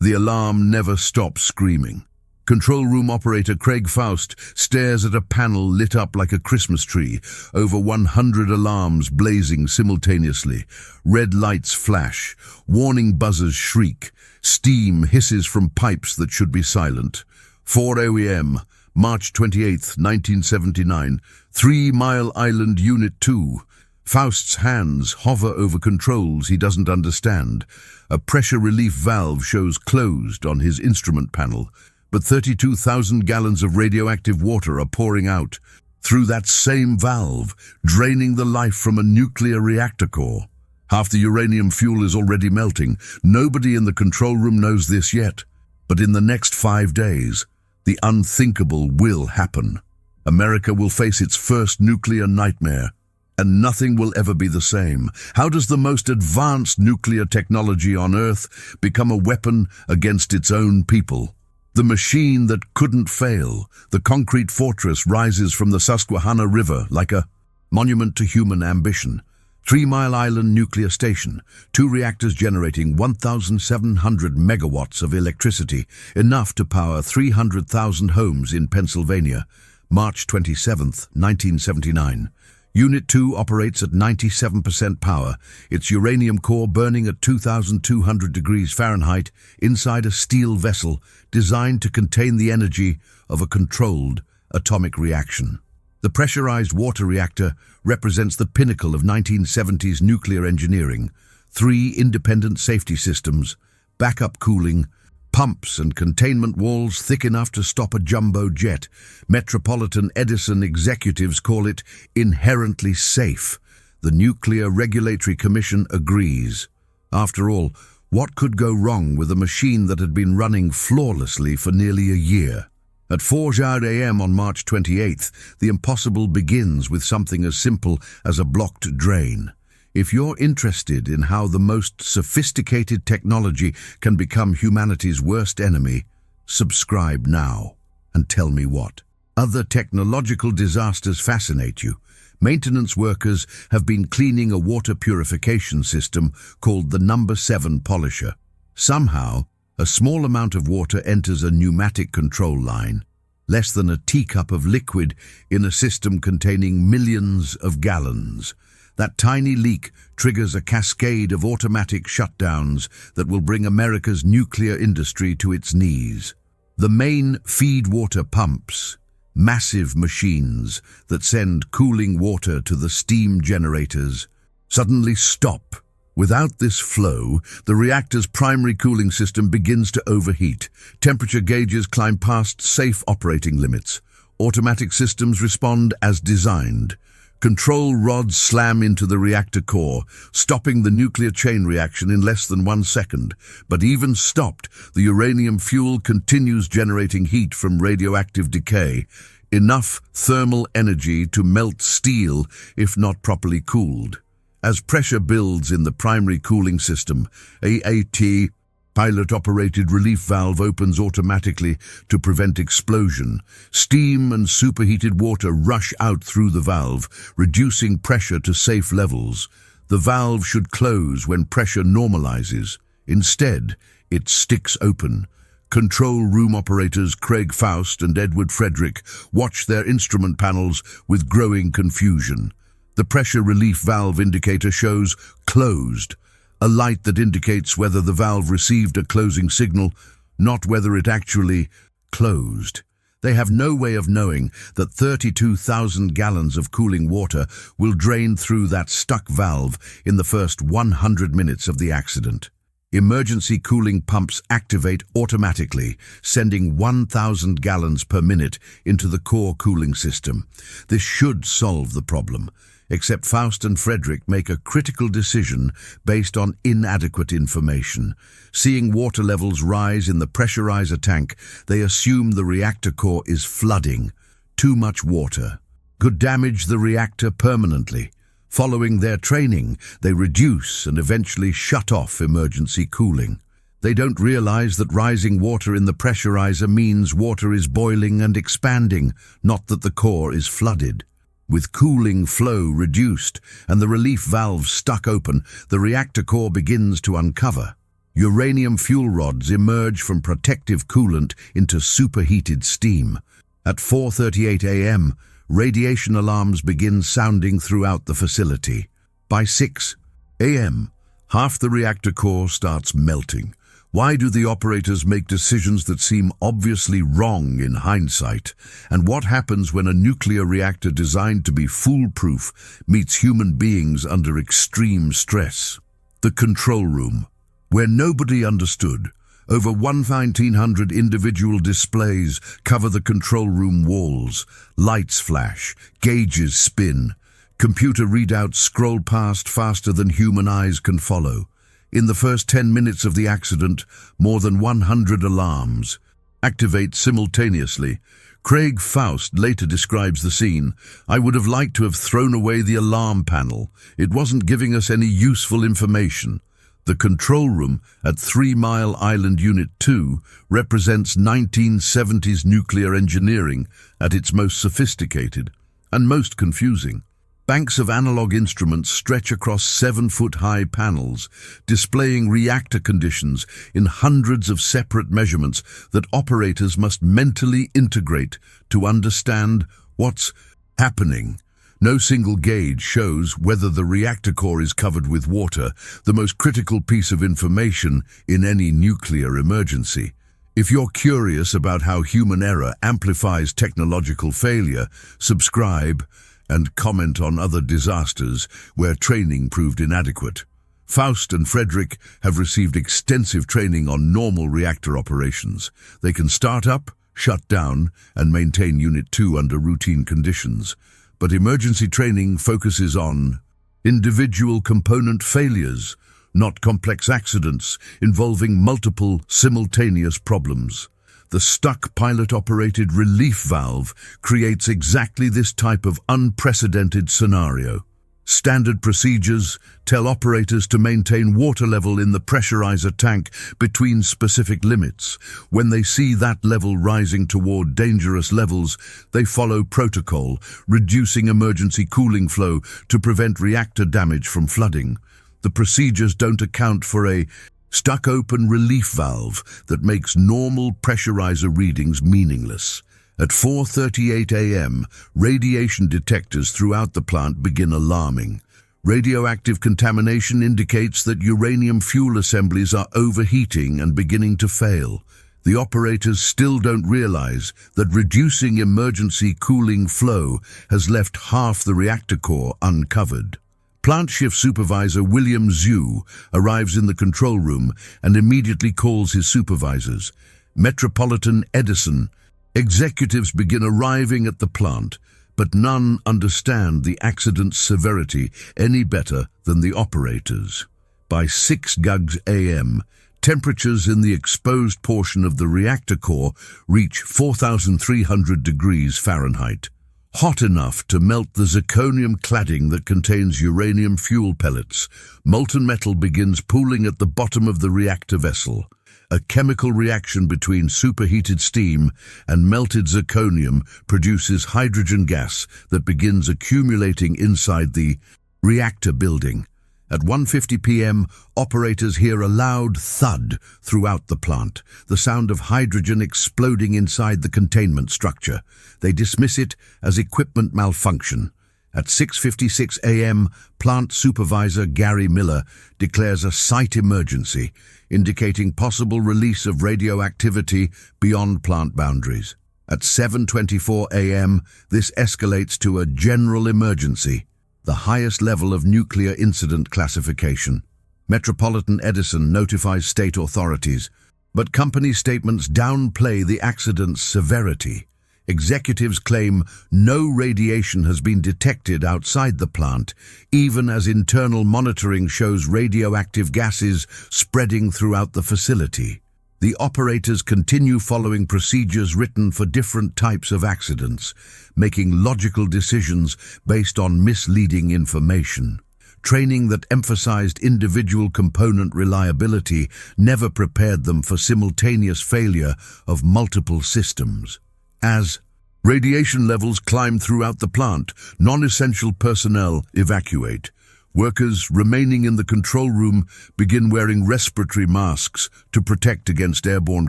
The alarm never stops screaming. Control room operator Craig Faust stares at a panel lit up like a Christmas tree, over 100 alarms blazing simultaneously. Red lights flash, warning buzzers shriek, steam hisses from pipes that should be silent. 4 a.m., March 28, 1979, 3 Mile Island Unit 2. Faust's hands hover over controls he doesn't understand. A pressure relief valve shows closed on his instrument panel, but 32,000 gallons of radioactive water are pouring out through that same valve, draining the life from a nuclear reactor core. Half the uranium fuel is already melting. Nobody in the control room knows this yet, but in the next 5 days, the unthinkable will happen. America will face its first nuclear nightmare, and nothing will ever be the same. How does the most advanced nuclear technology on Earth become a weapon against its own people? The machine that couldn't fail, the concrete fortress, rises from the Susquehanna River like a monument to human ambition. 3 Mile Island Nuclear Station, 2 reactors generating 1,700 megawatts of electricity, enough to power 300,000 homes in Pennsylvania. March 27, 1979. Unit 2 operates at 97% power, its uranium core burning at 2,200 degrees Fahrenheit inside a steel vessel designed to contain the energy of a controlled atomic reaction. The pressurized water reactor represents the pinnacle of 1970s nuclear engineering. 3 independent safety systems, backup cooling, pumps and containment walls thick enough to stop a jumbo jet. Metropolitan Edison executives call it inherently safe. The Nuclear Regulatory Commission agrees. After all, what could go wrong with a machine that had been running flawlessly for nearly a year? At 4 a.m. on March 28th, the impossible begins with something as simple as a blocked drain. If you're interested in how the most sophisticated technology can become humanity's worst enemy, subscribe now and tell me what other technological disasters fascinate you. Maintenance workers have been cleaning a water purification system called the No. 7 polisher. Somehow, a small amount of water enters a pneumatic control line, less than a teacup of liquid in a system containing millions of gallons. That tiny leak triggers a cascade of automatic shutdowns that will bring America's nuclear industry to its knees. The main feed water pumps, massive machines that send cooling water to the steam generators, suddenly stop. Without this flow, the reactor's primary cooling system begins to overheat. Temperature gauges climb past safe operating limits. Automatic systems respond as designed. Control rods slam into the reactor core, stopping the nuclear chain reaction in less than 1 second. But even stopped, the uranium fuel continues generating heat from radioactive decay, enough thermal energy to melt steel if not properly cooled. As pressure builds in the primary cooling system, AAT, pilot-operated relief valve, opens automatically to prevent explosion. Steam and superheated water rush out through the valve, reducing pressure to safe levels. The valve should close when pressure normalizes. Instead, it sticks open. Control room operators Craig Faust and Edward Frederick watch their instrument panels with growing confusion. The pressure relief valve indicator shows closed, a light that indicates whether the valve received a closing signal, not whether it actually closed. They have no way of knowing that 32,000 gallons of cooling water will drain through that stuck valve in the first 100 minutes of the accident. Emergency cooling pumps activate automatically, sending 1,000 gallons per minute into the core cooling system. This should solve the problem. Except Faust and Frederick make a critical decision based on inadequate information. Seeing water levels rise in the pressurizer tank, they assume the reactor core is flooding. Too much water could damage the reactor permanently. Following their training, they reduce and eventually shut off emergency cooling. They don't realize that rising water in the pressurizer means water is boiling and expanding, not that the core is flooded. With cooling flow reduced and the relief valve stuck open, the reactor core begins to uncover. Uranium fuel rods emerge from protective coolant into superheated steam. At 4:38 a.m., radiation alarms begin sounding throughout the facility. By 6 a.m., half the reactor core starts melting. Why do the operators make decisions that seem obviously wrong in hindsight? And what happens when a nuclear reactor designed to be foolproof meets human beings under extreme stress? The control room, where nobody understood. Over 1,900 individual displays cover the control room walls. Lights flash, gauges spin. Computer readouts scroll past faster than human eyes can follow. In the first 10 minutes of the accident, more than 100 alarms activate simultaneously. Craig Faust later describes the scene. "I would have liked to have thrown away the alarm panel. It wasn't giving us any useful information." The control room at 3 Mile Island Unit 2 represents 1970s nuclear engineering at its most sophisticated and most confusing. Banks of analog instruments stretch across 7-foot-high panels, displaying reactor conditions in hundreds of separate measurements that operators must mentally integrate to understand what's happening. No single gauge shows whether the reactor core is covered with water, the most critical piece of information in any nuclear emergency. If you're curious about how human error amplifies technological failure, subscribe and comment on other disasters where training proved inadequate. Faust and Frederick have received extensive training on normal reactor operations. They can start up, shut down, and maintain Unit 2 under routine conditions. But emergency training focuses on individual component failures, not complex accidents involving multiple simultaneous problems. The stuck pilot-operated relief valve creates exactly this type of unprecedented scenario. Standard procedures tell operators to maintain water level in the pressurizer tank between specific limits. When they see that level rising toward dangerous levels, they follow protocol, reducing emergency cooling flow to prevent reactor damage from flooding. The procedures don't account for a stuck-open relief valve that makes normal pressurizer readings meaningless. At 4:38 a.m., radiation detectors throughout the plant begin alarming. Radioactive contamination indicates that uranium fuel assemblies are overheating and beginning to fail. The operators still don't realize that reducing emergency cooling flow has left half the reactor core uncovered. Plant Shift Supervisor William Zhu arrives in the control room and immediately calls his supervisors. Metropolitan Edison. Executives begin arriving at the plant, but none understand the accident's severity any better than the operators. By 6 a.m., temperatures in the exposed portion of the reactor core reach 4,300 degrees Fahrenheit. Hot enough to melt the zirconium cladding that contains uranium fuel pellets. Molten metal begins pooling at the bottom of the reactor vessel. A chemical reaction between superheated steam and melted zirconium produces hydrogen gas that begins accumulating inside the reactor building. At 1:50 p.m., operators hear a loud thud throughout the plant, the sound of hydrogen exploding inside the containment structure. They dismiss it as equipment malfunction. At 6:56 a.m., plant supervisor Gary Miller declares a site emergency, indicating possible release of radioactivity beyond plant boundaries. At 7:24 a.m., this escalates to a general emergency, the highest level of nuclear incident classification. Metropolitan Edison notifies state authorities, but company statements downplay the accident's severity. Executives claim no radiation has been detected outside the plant, even as internal monitoring shows radioactive gases spreading throughout the facility. The operators continue following procedures written for different types of accidents, making logical decisions based on misleading information. Training that emphasized individual component reliability never prepared them for simultaneous failure of multiple systems. As radiation levels climb throughout the plant, non-essential personnel evacuate. Workers remaining in the control room begin wearing respiratory masks to protect against airborne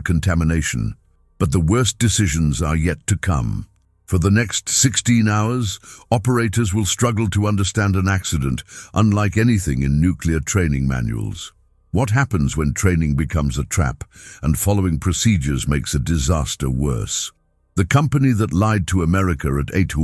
contamination. But the worst decisions are yet to come. For the next 16 hours, operators will struggle to understand an accident, unlike anything in nuclear training manuals. What happens when training becomes a trap and following procedures makes a disaster worse? The company that lied to America at 8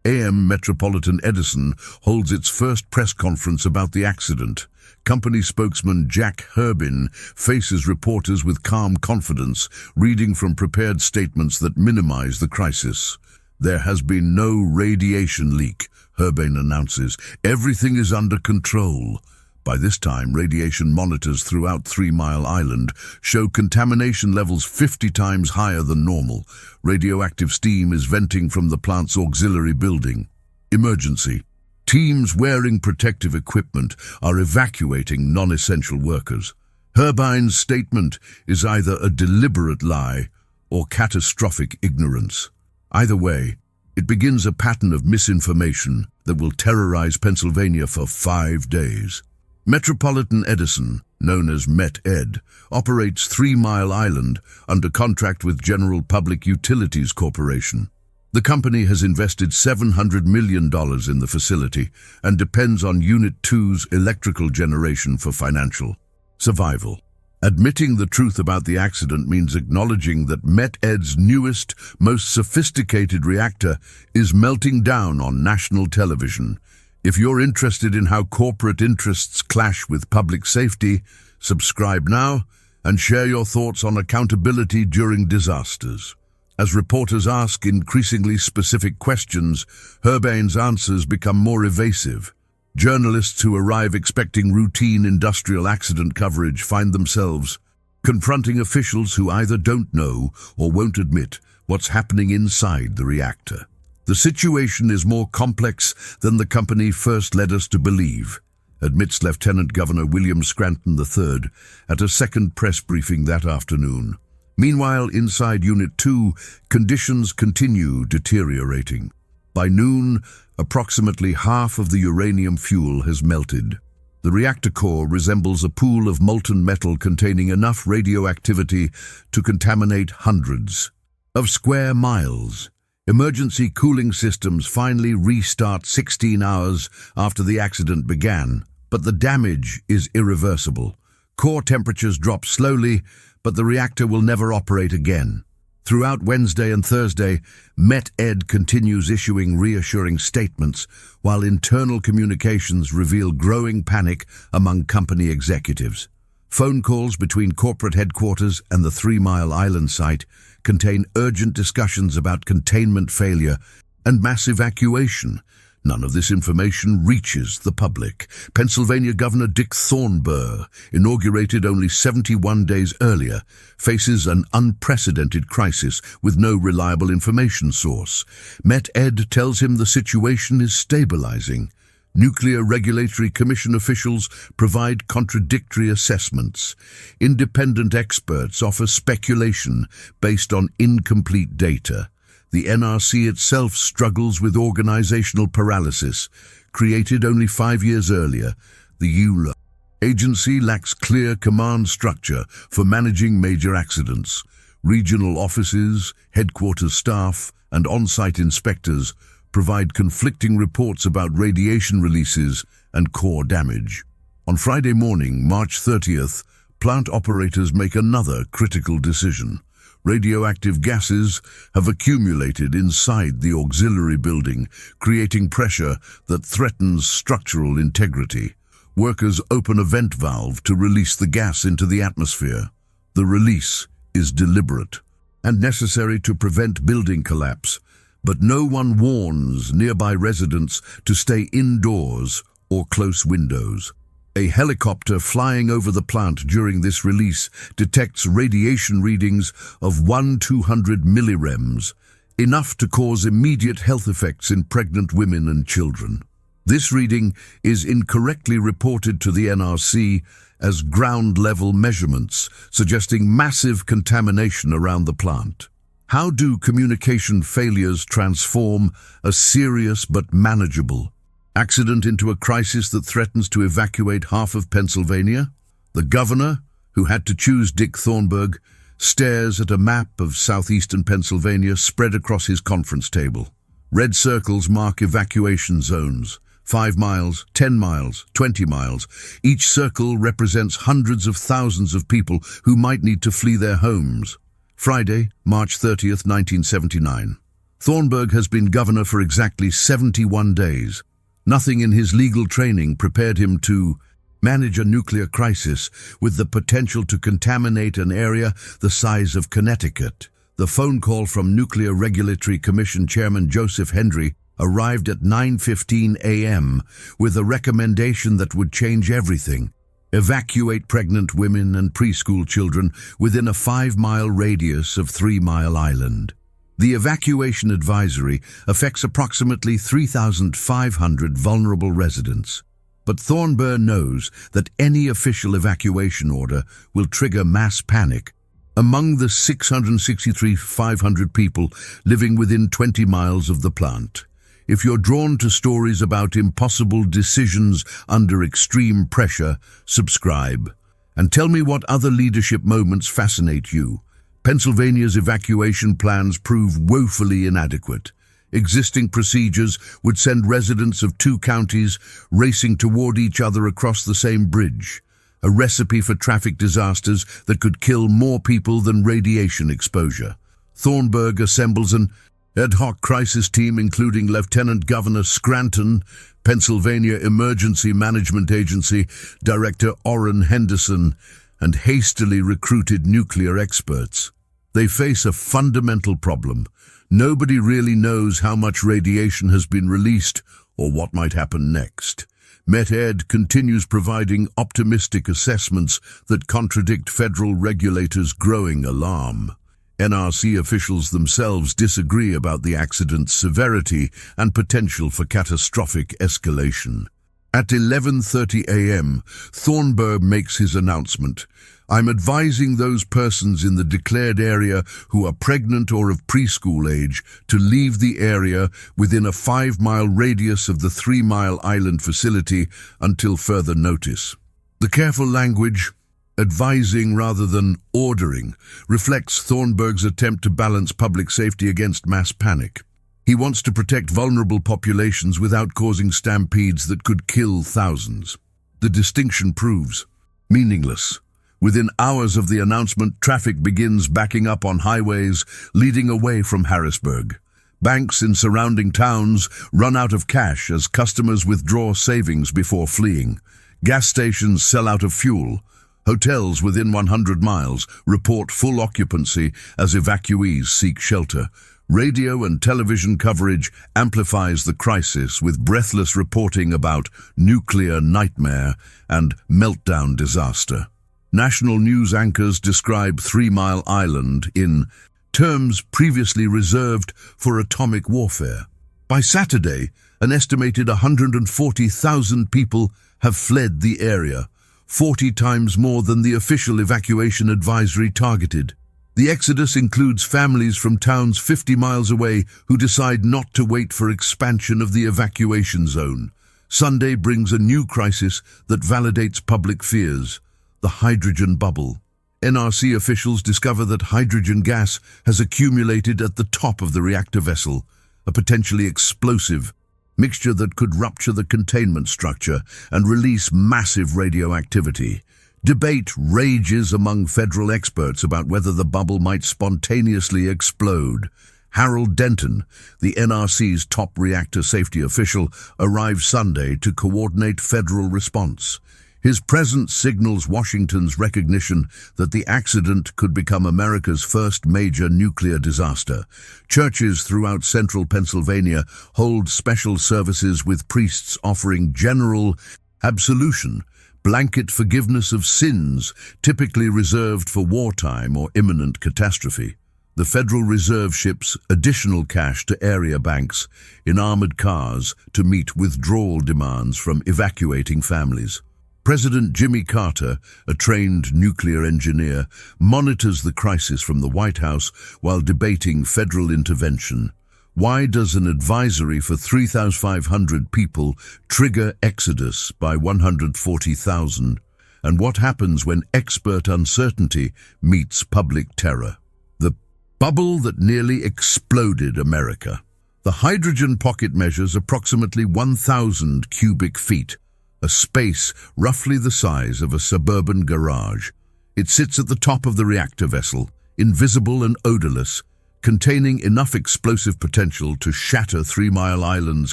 a.m. Metropolitan Edison holds its first press conference about the accident. Company spokesman Jack Herbin faces reporters with calm confidence, reading from prepared statements that minimize the crisis. There has been no radiation leak, Herbin announces. Everything is under control. By this time, radiation monitors throughout 3 Mile Island show contamination levels 50 times higher than normal. Radioactive steam is venting from the plant's auxiliary building. Emergency. Teams wearing protective equipment are evacuating non-essential workers. Herbin's statement is either a deliberate lie or catastrophic ignorance. Either way, it begins a pattern of misinformation that will terrorize Pennsylvania for 5 days. Metropolitan Edison, known as Met-Ed, operates 3 Mile Island under contract with General Public Utilities Corporation. The company has invested $700 million in the facility and depends on Unit 2's electrical generation for financial survival. Admitting the truth about the accident means acknowledging that Met-Ed's newest, most sophisticated reactor is melting down on national television. If you're interested in how corporate interests clash with public safety, subscribe now and share your thoughts on accountability during disasters. As reporters ask increasingly specific questions, Herbin's answers become more evasive. Journalists who arrive expecting routine industrial accident coverage find themselves confronting officials who either don't know or won't admit what's happening inside the reactor. The situation is more complex than the company first led us to believe, admits Lieutenant Governor William Scranton III at a second press briefing that afternoon. Meanwhile, inside Unit 2, conditions continue deteriorating. By noon, approximately half of the uranium fuel has melted. The reactor core resembles a pool of molten metal containing enough radioactivity to contaminate hundreds of square miles. Emergency cooling systems finally restart 16 hours after the accident began, but the damage is irreversible. Core temperatures drop slowly, but the reactor will never operate again. Throughout Wednesday and Thursday, Met-Ed continues issuing reassuring statements, while internal communications reveal growing panic among company executives. Phone calls between corporate headquarters and the 3 Mile Island site contain urgent discussions about containment failure and mass evacuation. None of this information reaches the public. Pennsylvania Governor Dick Thornburgh, inaugurated only 71 days earlier, faces an unprecedented crisis with no reliable information source. Met-Ed tells him the situation is stabilizing. Nuclear Regulatory Commission officials provide contradictory assessments. Independent experts offer speculation based on incomplete data. The NRC itself struggles with organizational paralysis. Created only 5 years earlier, the ULA agency lacks clear command structure for managing major accidents. Regional offices, headquarters staff, and on-site inspectors provide conflicting reports about radiation releases and core damage. On Friday morning, March 30th, plant operators make another critical decision. Radioactive gases have accumulated inside the auxiliary building, creating pressure that threatens structural integrity. Workers open a vent valve to release the gas into the atmosphere. The release is deliberate and necessary to prevent building collapse, but no one warns nearby residents to stay indoors or close windows. A helicopter flying over the plant during this release detects radiation readings of 1/200 millirems, enough to cause immediate health effects in pregnant women and children. This reading is incorrectly reported to the NRC as ground-level measurements, suggesting massive contamination around the plant. How do communication failures transform a serious but manageable Accident into a crisis that threatens to evacuate half of Pennsylvania? The governor, who had to choose Dick Thornburg, stares at a map of southeastern Pennsylvania spread across his conference table. Red circles mark evacuation zones. 5 miles, 10 miles, 20 miles. Each circle represents hundreds of thousands of people who might need to flee their homes. Friday, March 30th, 1979. Thornburg has been governor for exactly 71 days. Nothing in his legal training prepared him to manage a nuclear crisis with the potential to contaminate an area the size of Connecticut. The phone call from Nuclear Regulatory Commission Chairman Joseph Hendry arrived at 9:15 a.m. with a recommendation that would change everything. Evacuate pregnant women and preschool children within a 5-mile radius of 3 Mile Island. The evacuation advisory affects approximately 3,500 vulnerable residents. But Thornburg knows that any official evacuation order will trigger mass panic. Among the 663,500 people living within 20 miles of the plant, if you're drawn to stories about impossible decisions under extreme pressure, subscribe. And tell me what other leadership moments fascinate you. Pennsylvania's evacuation plans prove woefully inadequate. Existing procedures would send residents of 2 counties racing toward each other across the same bridge. A recipe for traffic disasters that could kill more people than radiation exposure. Thornburg assembles an ad hoc crisis team including Lieutenant Governor Scranton, Pennsylvania Emergency Management Agency Director Orrin Henderson, and hastily recruited nuclear experts. They face a fundamental problem. Nobody really knows how much radiation has been released or what might happen next. Met-Ed continues providing optimistic assessments that contradict federal regulators' growing alarm. NRC officials themselves disagree about the accident's severity and potential for catastrophic escalation. At 11:30 a.m., Thornburg makes his announcement. I'm advising those persons in the declared area who are pregnant or of preschool age to leave the area within a 5-mile radius of the 3 Mile Island facility until further notice. The careful language, advising rather than ordering, reflects Thornburg's attempt to balance public safety against mass panic. He wants to protect vulnerable populations without causing stampedes that could kill thousands. The distinction proves meaningless. Within hours of the announcement, traffic begins backing up on highways leading away from Harrisburg. Banks in surrounding towns run out of cash as customers withdraw savings before fleeing. Gas stations sell out of fuel. Hotels within 100 miles report full occupancy as evacuees seek shelter. Radio and television coverage amplifies the crisis with breathless reporting about nuclear nightmare and meltdown disaster. National news anchors describe 3 Mile Island in terms previously reserved for atomic warfare. By Saturday, an estimated 140,000 people have fled the area, 40 times more than the official evacuation advisory targeted. The exodus includes families from towns 50 miles away who decide not to wait for expansion of the evacuation zone. Sunday brings a new crisis that validates public fears: the hydrogen bubble. NRC officials discover that hydrogen gas has accumulated at the top of the reactor vessel, a potentially explosive mixture that could rupture the containment structure and release massive radioactivity. Debate rages among federal experts about whether the bubble might spontaneously explode. Harold Denton, the NRC's top reactor safety official, arrived Sunday to coordinate federal response. His presence signals Washington's recognition that the accident could become America's first major nuclear disaster. Churches throughout central Pennsylvania hold special services with priests offering general absolution, blanket forgiveness of sins typically reserved for wartime or imminent catastrophe. The Federal Reserve ships additional cash to area banks in armored cars to meet withdrawal demands from evacuating families. President Jimmy Carter, a trained nuclear engineer, monitors the crisis from the White House while debating federal intervention. Why does an advisory for 3,500 people trigger exodus by 140,000? And what happens when expert uncertainty meets public terror? The bubble that nearly exploded America. The hydrogen pocket measures approximately 1,000 cubic feet, a space roughly the size of a suburban garage. It sits at the top of the reactor vessel, invisible and odorless, containing enough explosive potential to shatter 3 Mile Island's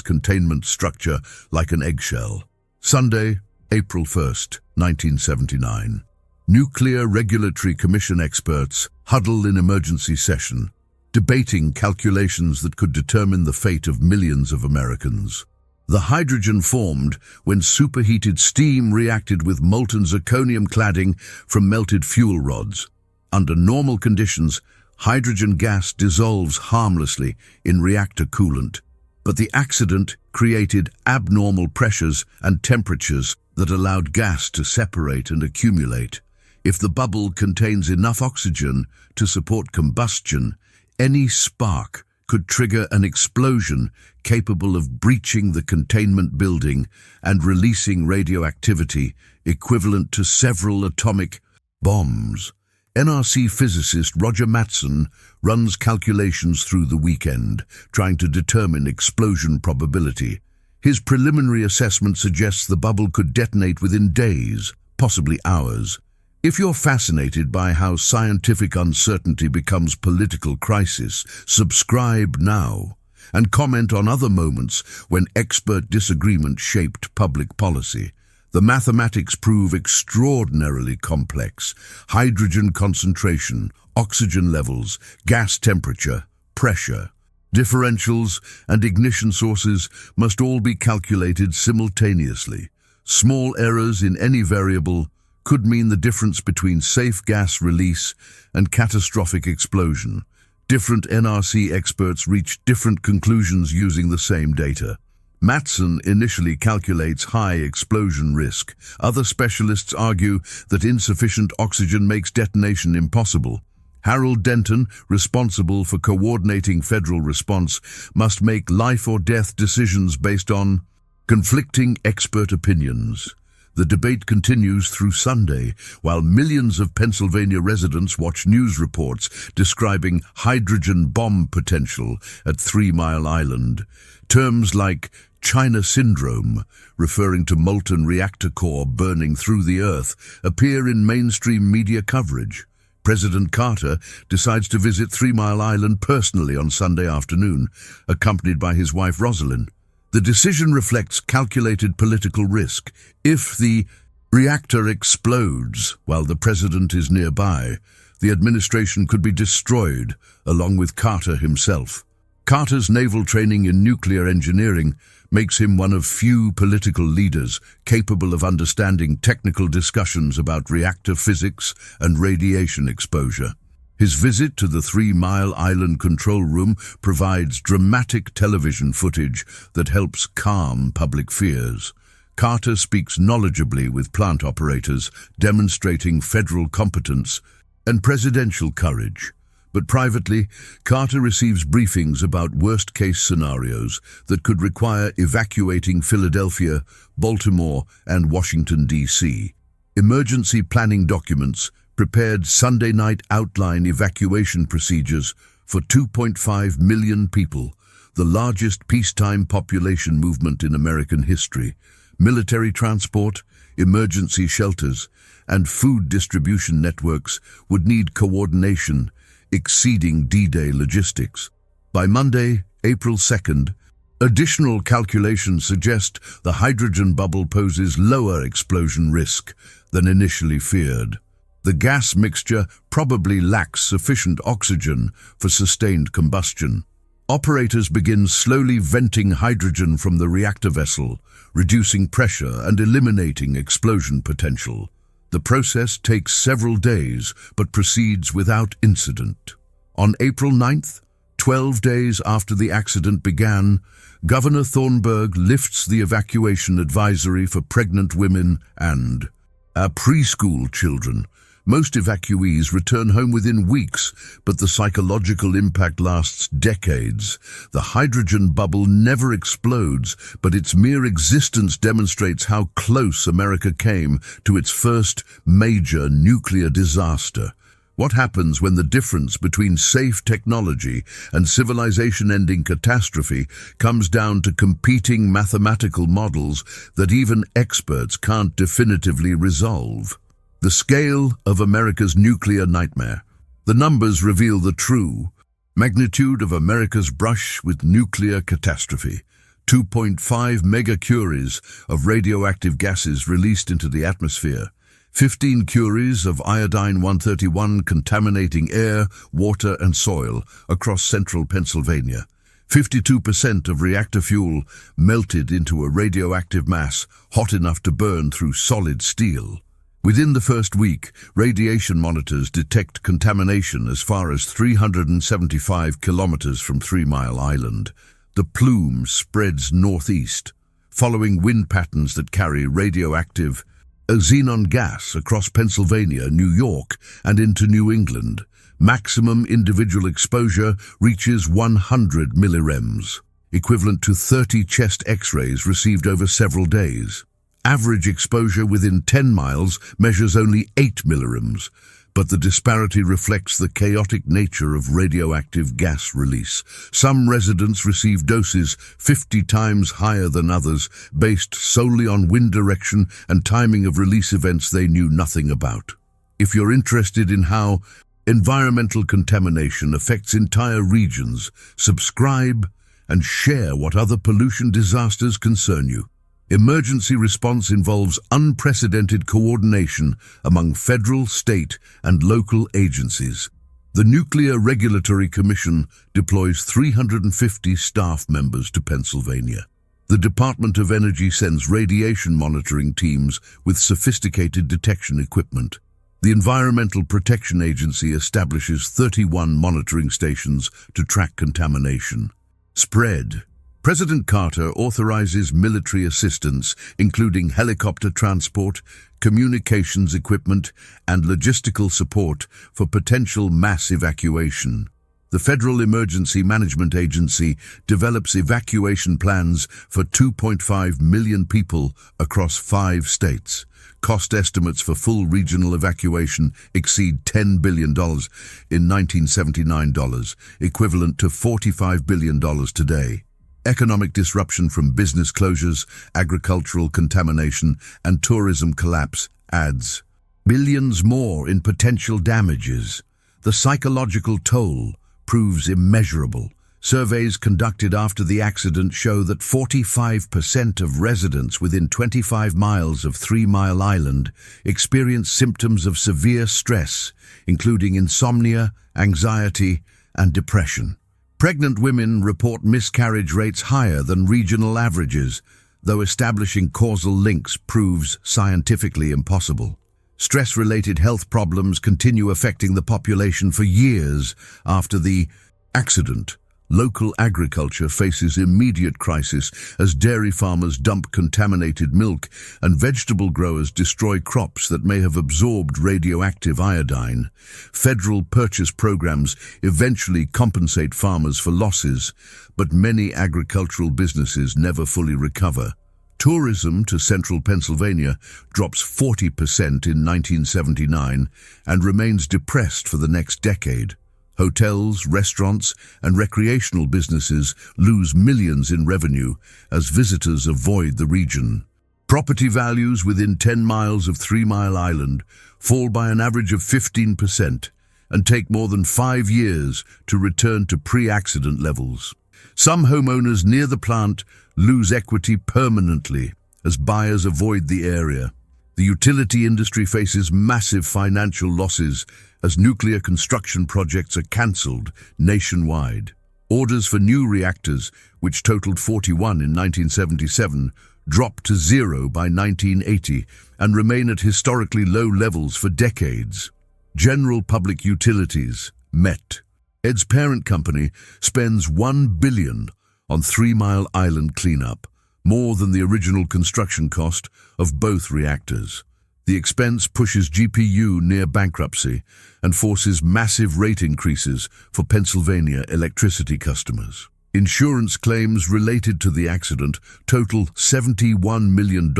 containment structure like an eggshell. Sunday, April 1st, 1979. Nuclear Regulatory Commission experts huddle in emergency session, debating calculations that could determine the fate of millions of Americans. The hydrogen formed when superheated steam reacted with molten zirconium cladding from melted fuel rods. Under normal conditions, hydrogen gas dissolves harmlessly in reactor coolant, but the accident created abnormal pressures and temperatures that allowed gas to separate and accumulate. If the bubble contains enough oxygen to support combustion, any spark could trigger an explosion capable of breaching the containment building and releasing radioactivity equivalent to several atomic bombs. NRC physicist Roger Mattson runs calculations through the weekend, trying to determine explosion probability. His preliminary assessment suggests the bubble could detonate within days, possibly hours. If you're fascinated by how scientific uncertainty becomes political crisis, subscribe now and comment on other moments when expert disagreement shaped public policy. The mathematics prove extraordinarily complex. Hydrogen concentration, oxygen levels, gas temperature, pressure, differentials, and ignition sources must all be calculated simultaneously. Small errors in any variable could mean the difference between safe gas release and catastrophic explosion. Different NRC experts reached different conclusions using the same data. Mattson initially calculates high explosion risk. Other specialists argue that insufficient oxygen makes detonation impossible. Harold Denton, responsible for coordinating federal response, must make life or death decisions based on conflicting expert opinions. The debate continues through Sunday, while millions of Pennsylvania residents watch news reports describing hydrogen bomb potential at 3 Mile Island. Terms like China syndrome, referring to molten reactor core burning through the earth, appear in mainstream media coverage. President Carter decides to visit 3 Mile Island personally on Sunday afternoon, accompanied by his wife Rosalind. The decision reflects calculated political risk. If the reactor explodes while the president is nearby, the administration could be destroyed, along with Carter himself. Carter's naval training in nuclear engineering makes him one of few political leaders capable of understanding technical discussions about reactor physics and radiation exposure. His visit to the 3 Mile Island control room provides dramatic television footage that helps calm public fears. Carter speaks knowledgeably with plant operators, demonstrating federal competence and presidential courage. But privately, Carter receives briefings about worst-case scenarios that could require evacuating Philadelphia, Baltimore, and Washington, D.C. Emergency planning documents prepared Sunday night outline evacuation procedures for 2.5 million people, the largest peacetime population movement in American history. Military transport, emergency shelters, and food distribution networks would need coordination, exceeding D-Day logistics. By Monday, April 2nd, additional calculations suggest the hydrogen bubble poses lower explosion risk than initially feared. The gas mixture probably lacks sufficient oxygen for sustained combustion. Operators begin slowly venting hydrogen from the reactor vessel, reducing pressure and eliminating explosion potential. The process takes several days, but proceeds without incident. On April 9th, 12 days after the accident began, Governor Thornburg lifts the evacuation advisory for pregnant women and preschool children, Most evacuees return home within weeks, but the psychological impact lasts decades. The hydrogen bubble never explodes, but its mere existence demonstrates how close America came to its first major nuclear disaster. What happens when the difference between safe technology and civilization-ending catastrophe comes down to competing mathematical models that even experts can't definitively resolve? The scale of America's nuclear nightmare. The numbers reveal the true magnitude of America's brush with nuclear catastrophe. 2.5 megacuries of radioactive gases released into the atmosphere. 15 curies of iodine-131 contaminating air, water and soil across central Pennsylvania. 52% of reactor fuel melted into a radioactive mass hot enough to burn through solid steel. Within the first week, radiation monitors detect contamination as far as 375 kilometers from 3 Mile Island. The plume spreads northeast, following wind patterns that carry radioactive xenon gas across Pennsylvania, New York, and into New England. Maximum individual exposure reaches 100 millirems, equivalent to 30 chest X-rays received over several days. Average exposure within 10 miles measures only 8 millirems, but the disparity reflects the chaotic nature of radioactive gas release. Some residents receive doses 50 times higher than others, based solely on wind direction and timing of release events they knew nothing about. If you're interested in how environmental contamination affects entire regions, subscribe and share what other pollution disasters concern you. Emergency response involves unprecedented coordination among federal, state, and local agencies. The Nuclear Regulatory Commission deploys 350 staff members to Pennsylvania. The Department of Energy sends radiation monitoring teams with sophisticated detection equipment. The Environmental Protection Agency establishes 31 monitoring stations to track contamination. Spread. President Carter authorizes military assistance, including helicopter transport, communications equipment, and logistical support for potential mass evacuation. The Federal Emergency Management Agency develops evacuation plans for 2.5 million people across 5 states. Cost estimates for full regional evacuation exceed $10 billion in 1979 dollars, equivalent to $45 billion today. Economic disruption from business closures, agricultural contamination, and tourism collapse adds billions more in potential damages. The psychological toll proves immeasurable. Surveys conducted after the accident show that 45% of residents within 25 miles of 3 Mile Island experience symptoms of severe stress, including insomnia, anxiety, and depression. Pregnant women report miscarriage rates higher than regional averages, though establishing causal links proves scientifically impossible. Stress-related health problems continue affecting the population for years after the accident. Local agriculture faces immediate crisis as dairy farmers dump contaminated milk and vegetable growers destroy crops that may have absorbed radioactive iodine. Federal purchase programs eventually compensate farmers for losses, but many agricultural businesses never fully recover. Tourism to central Pennsylvania drops 40% in 1979 and remains depressed for the next decade. Hotels, restaurants, and recreational businesses lose millions in revenue as visitors avoid the region. Property values within 10 miles of 3 Mile Island fall by an average of 15% and take more than 5 years to return to pre-accident levels. Some homeowners near the plant lose equity permanently as buyers avoid the area. The utility industry faces massive financial losses as nuclear construction projects are cancelled nationwide. Orders for new reactors, which totaled 41 in 1977, dropped to 0 by 1980 and remain at historically low levels for decades. General Public Utilities, MET, ED's parent company, spends $1 billion on 3 Mile Island cleanup, more than the original construction cost of both reactors. The expense pushes GPU near bankruptcy and forces massive rate increases for Pennsylvania electricity customers. Insurance claims related to the accident total $71 million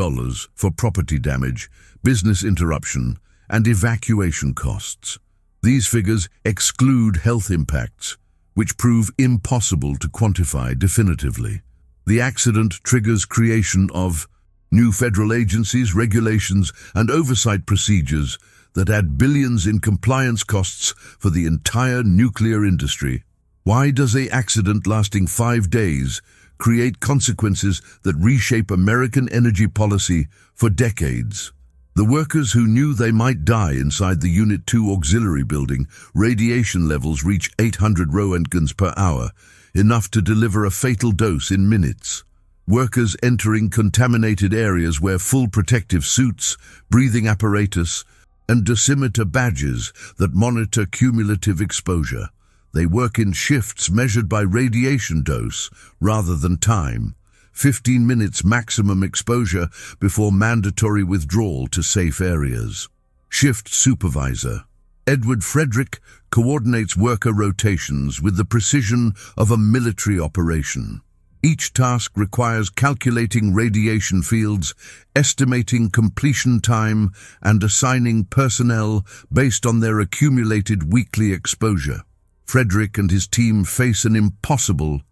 for property damage, business interruption, and evacuation costs. These figures exclude health impacts, which prove impossible to quantify definitively. The accident triggers creation of new federal agencies, regulations, and oversight procedures that add billions in compliance costs for the entire nuclear industry. Why does an accident lasting 5 days create consequences that reshape American energy policy for decades? The workers who knew they might die inside the Unit 2 auxiliary building, radiation levels reach 800 roentgens per hour, enough to deliver a fatal dose in minutes. Workers entering contaminated areas wear full protective suits, breathing apparatus, and dosimeter badges that monitor cumulative exposure. They work in shifts measured by radiation dose rather than time. 15 minutes maximum exposure before mandatory withdrawal to safe areas. Shift supervisor Edward Frederick coordinates worker rotations with the precision of a military operation. Each task requires calculating radiation fields, estimating completion time, and assigning personnel based on their accumulated weekly exposure. Frederick and his team face an impossible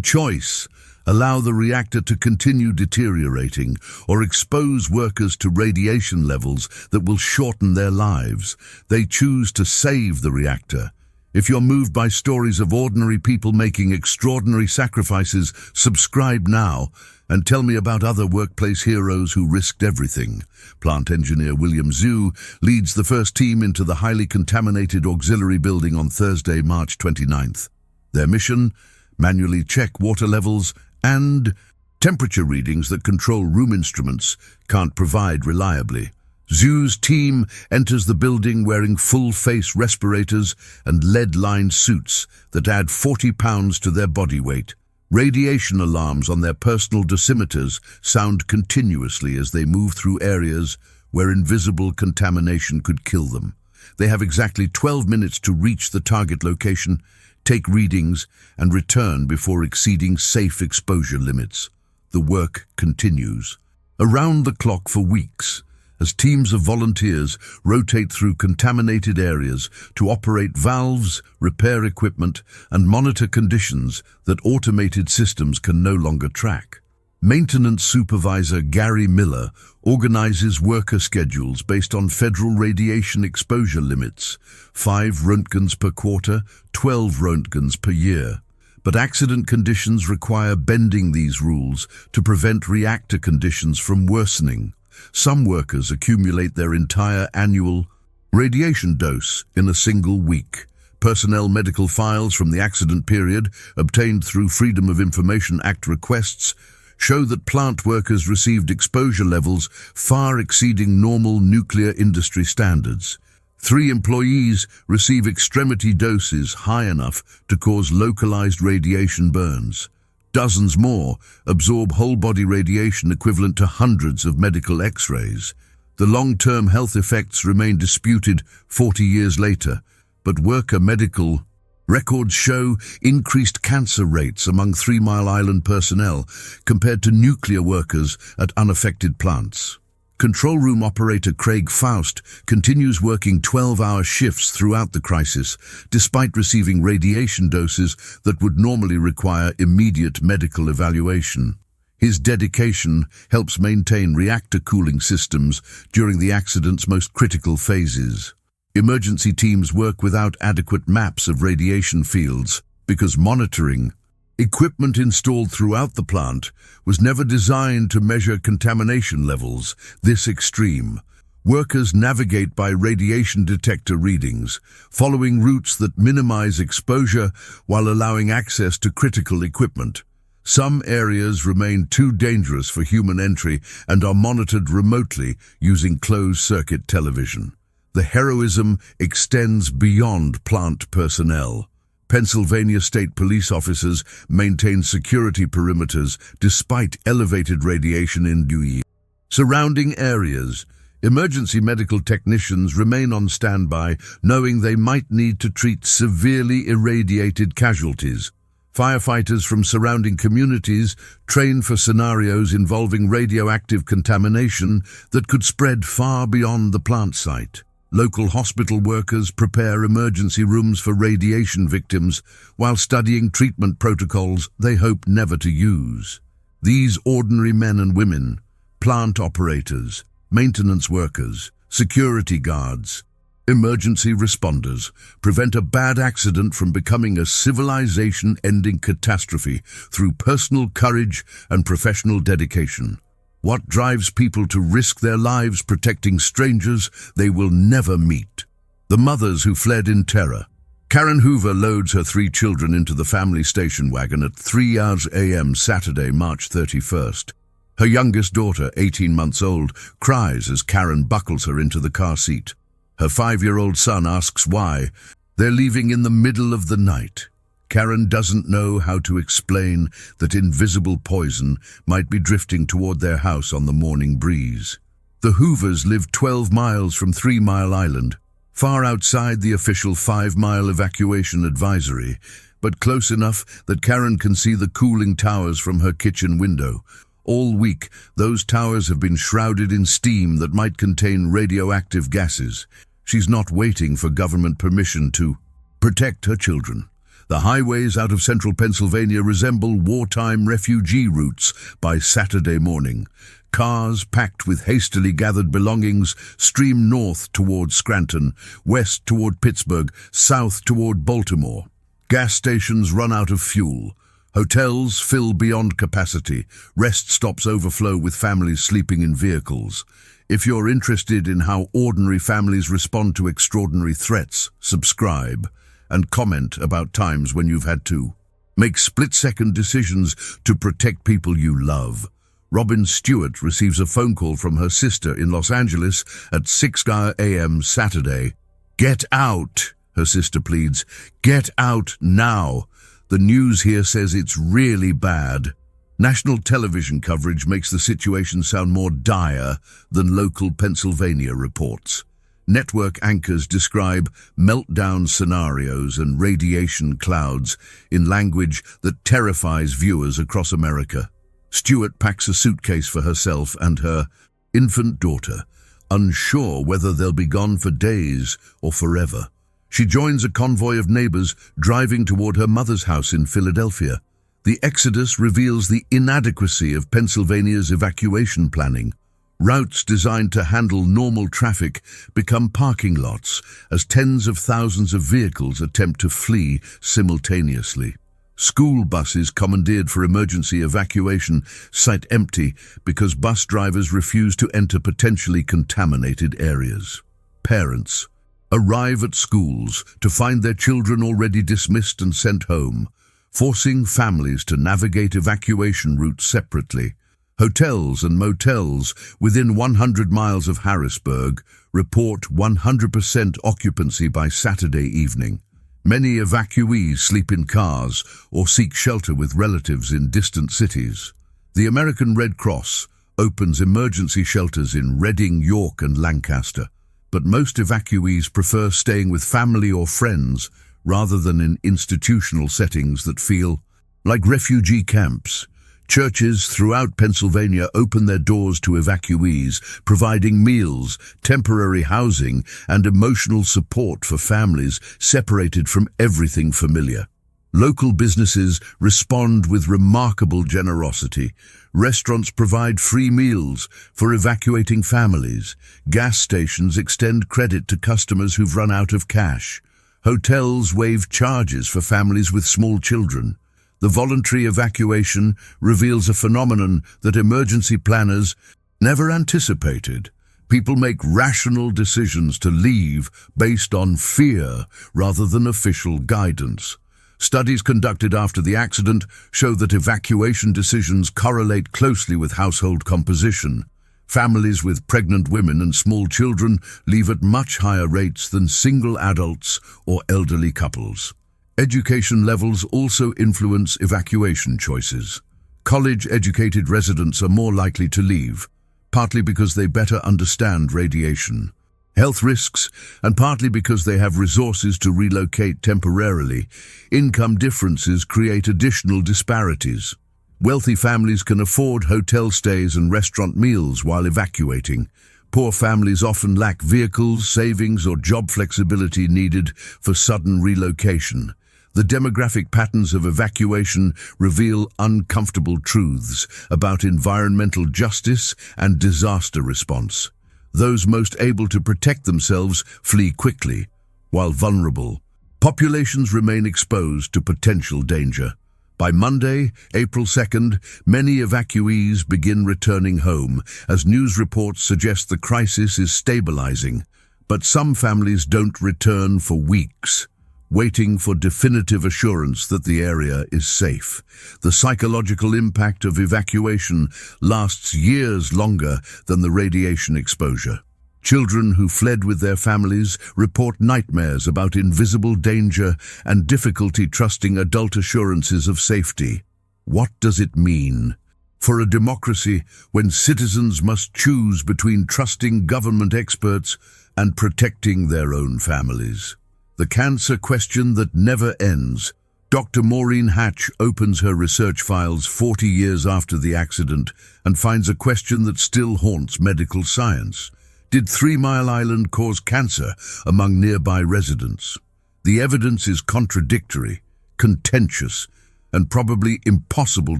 choice: allow the reactor to continue deteriorating or expose workers to radiation levels that will shorten their lives. They choose to save the reactor. If you're moved by stories of ordinary people making extraordinary sacrifices, subscribe now and tell me about other workplace heroes who risked everything. Plant engineer William Zhu leads the first team into the highly contaminated auxiliary building on Thursday, March 29th. Their mission: manually check water levels and temperature readings that control room instruments can't provide reliably. Zhu's team enters the building wearing full-face respirators and lead-lined suits that add 40 pounds to their body weight. Radiation alarms on their personal dosimeters sound continuously as they move through areas where invisible contamination could kill them. They have exactly 12 minutes to reach the target location, take readings, and return before exceeding safe exposure limits. The work continues, around the clock for weeks, as teams of volunteers rotate through contaminated areas to operate valves, repair equipment, and monitor conditions that automated systems can no longer track. Maintenance supervisor Gary Miller organizes worker schedules based on federal radiation exposure limits: 5 roentgens per quarter, 12 roentgens per year. But accident conditions require bending these rules to prevent reactor conditions from worsening. Some workers accumulate their entire annual radiation dose in a single week. Personnel medical files from the accident period, obtained through Freedom of Information Act requests, show that plant workers received exposure levels far exceeding normal nuclear industry standards. 3 employees receive extremity doses high enough to cause localized radiation burns. Dozens more absorb whole-body radiation equivalent to hundreds of medical X-rays. The long-term health effects remain disputed 40 years later, but worker medical records show increased cancer rates among 3 Mile Island personnel compared to nuclear workers at unaffected plants. Control room operator Craig Faust continues working 12-hour shifts throughout the crisis, despite receiving radiation doses that would normally require immediate medical evaluation. His dedication helps maintain reactor cooling systems during the accident's most critical phases. Emergency teams work without adequate maps of radiation fields because monitoring equipment installed throughout the plant was never designed to measure contamination levels this extreme. Workers navigate by radiation detector readings, following routes that minimize exposure while allowing access to critical equipment. Some areas remain too dangerous for human entry and are monitored remotely using closed-circuit television. The heroism extends beyond plant personnel. Pennsylvania state police officers maintain security perimeters despite elevated radiation in surrounding areas. Emergency medical technicians remain on standby, knowing they might need to treat severely irradiated casualties. Firefighters from surrounding communities train for scenarios involving radioactive contamination that could spread far beyond the plant site. Local hospital workers prepare emergency rooms for radiation victims while studying treatment protocols they hope never to use. These ordinary men and women, plant operators, maintenance workers, security guards, emergency responders, prevent a bad accident from becoming a civilization-ending catastrophe through personal courage and professional dedication. What drives people to risk their lives protecting strangers they will never meet? The mothers who fled in terror. Karen Hoover loads her 3 children into the family station wagon at 3 a.m. Saturday, March 31st. Her youngest daughter, 18 months old, cries as Karen buckles her into the car seat. Her 5-year-old son asks why. They're leaving in the middle of the night. Karen doesn't know how to explain that invisible poison might be drifting toward their house on the morning breeze. The Hoovers live 12 miles from 3 Mile Island, far outside the official 5-mile evacuation advisory, but close enough that Karen can see the cooling towers from her kitchen window. All week, those towers have been shrouded in steam that might contain radioactive gases. She's not waiting for government permission to protect her children. The highways out of central Pennsylvania resemble wartime refugee routes by Saturday morning. Cars packed with hastily gathered belongings stream north toward Scranton, west toward Pittsburgh, south toward Baltimore. Gas stations run out of fuel. Hotels fill beyond capacity. Rest stops overflow with families sleeping in vehicles. If you're interested in how ordinary families respond to extraordinary threats, subscribe and comment about times when you've had to make split-second decisions to protect people you love. Robin Stewart receives a phone call from her sister in Los Angeles at 6 a.m. Saturday. "Get out," her sister pleads. "Get out now. The news here says it's really bad." National television coverage makes the situation sound more dire than local Pennsylvania reports. Network anchors describe meltdown scenarios and radiation clouds in language that terrifies viewers across America. Stewart packs a suitcase for herself and her infant daughter, unsure whether they'll be gone for days or forever. She joins a convoy of neighbors driving toward her mother's house in Philadelphia. The exodus reveals the inadequacy of Pennsylvania's evacuation planning. Routes designed to handle normal traffic become parking lots as tens of thousands of vehicles attempt to flee simultaneously. School buses commandeered for emergency evacuation sit empty because bus drivers refuse to enter potentially contaminated areas. Parents arrive at schools to find their children already dismissed and sent home, forcing families to navigate evacuation routes separately. Hotels and motels within 100 miles of Harrisburg report 100% occupancy by Saturday evening. Many evacuees sleep in cars or seek shelter with relatives in distant cities. The American Red Cross opens emergency shelters in Reading, York, and Lancaster, but most evacuees prefer staying with family or friends rather than in institutional settings that feel like refugee camps. Churches throughout Pennsylvania open their doors to evacuees, providing meals, temporary housing, and emotional support for families separated from everything familiar. Local businesses respond with remarkable generosity. Restaurants provide free meals for evacuating families. Gas stations extend credit to customers who've run out of cash. Hotels waive charges for families with small children. The voluntary evacuation reveals a phenomenon that emergency planners never anticipated. People make rational decisions to leave based on fear rather than official guidance. Studies conducted after the accident show that evacuation decisions correlate closely with household composition. Families with pregnant women and small children leave at much higher rates than single adults or elderly couples. Education levels also influence evacuation choices. College-educated residents are more likely to leave. partly because they better understand radiation, health risks, and partly because they have resources to relocate temporarily. Income differences create additional disparities. Wealthy families can afford hotel stays and restaurant meals while evacuating. Poor families often lack vehicles, savings, or job flexibility needed for sudden relocation. The demographic patterns of evacuation reveal uncomfortable truths about environmental justice and disaster response. Those most able to protect themselves flee quickly, while vulnerable populations remain exposed to potential danger. By Monday, April 2nd, many evacuees begin returning home, as news reports suggest the crisis is stabilizing. But some families don't return for weeks, waiting for definitive assurance that the area is safe. The psychological impact of evacuation lasts years longer than the radiation exposure. Children who fled with their families report nightmares about invisible danger and difficulty trusting adult assurances of safety. What does it mean for a democracy when citizens must choose between trusting government experts and protecting their own families? The cancer question that never ends. Dr. Maureen Hatch opens her research files 40 years after the accident and finds a question that still haunts medical science. Did 3 Mile Island cause cancer among nearby residents? The evidence is contradictory, contentious, and probably impossible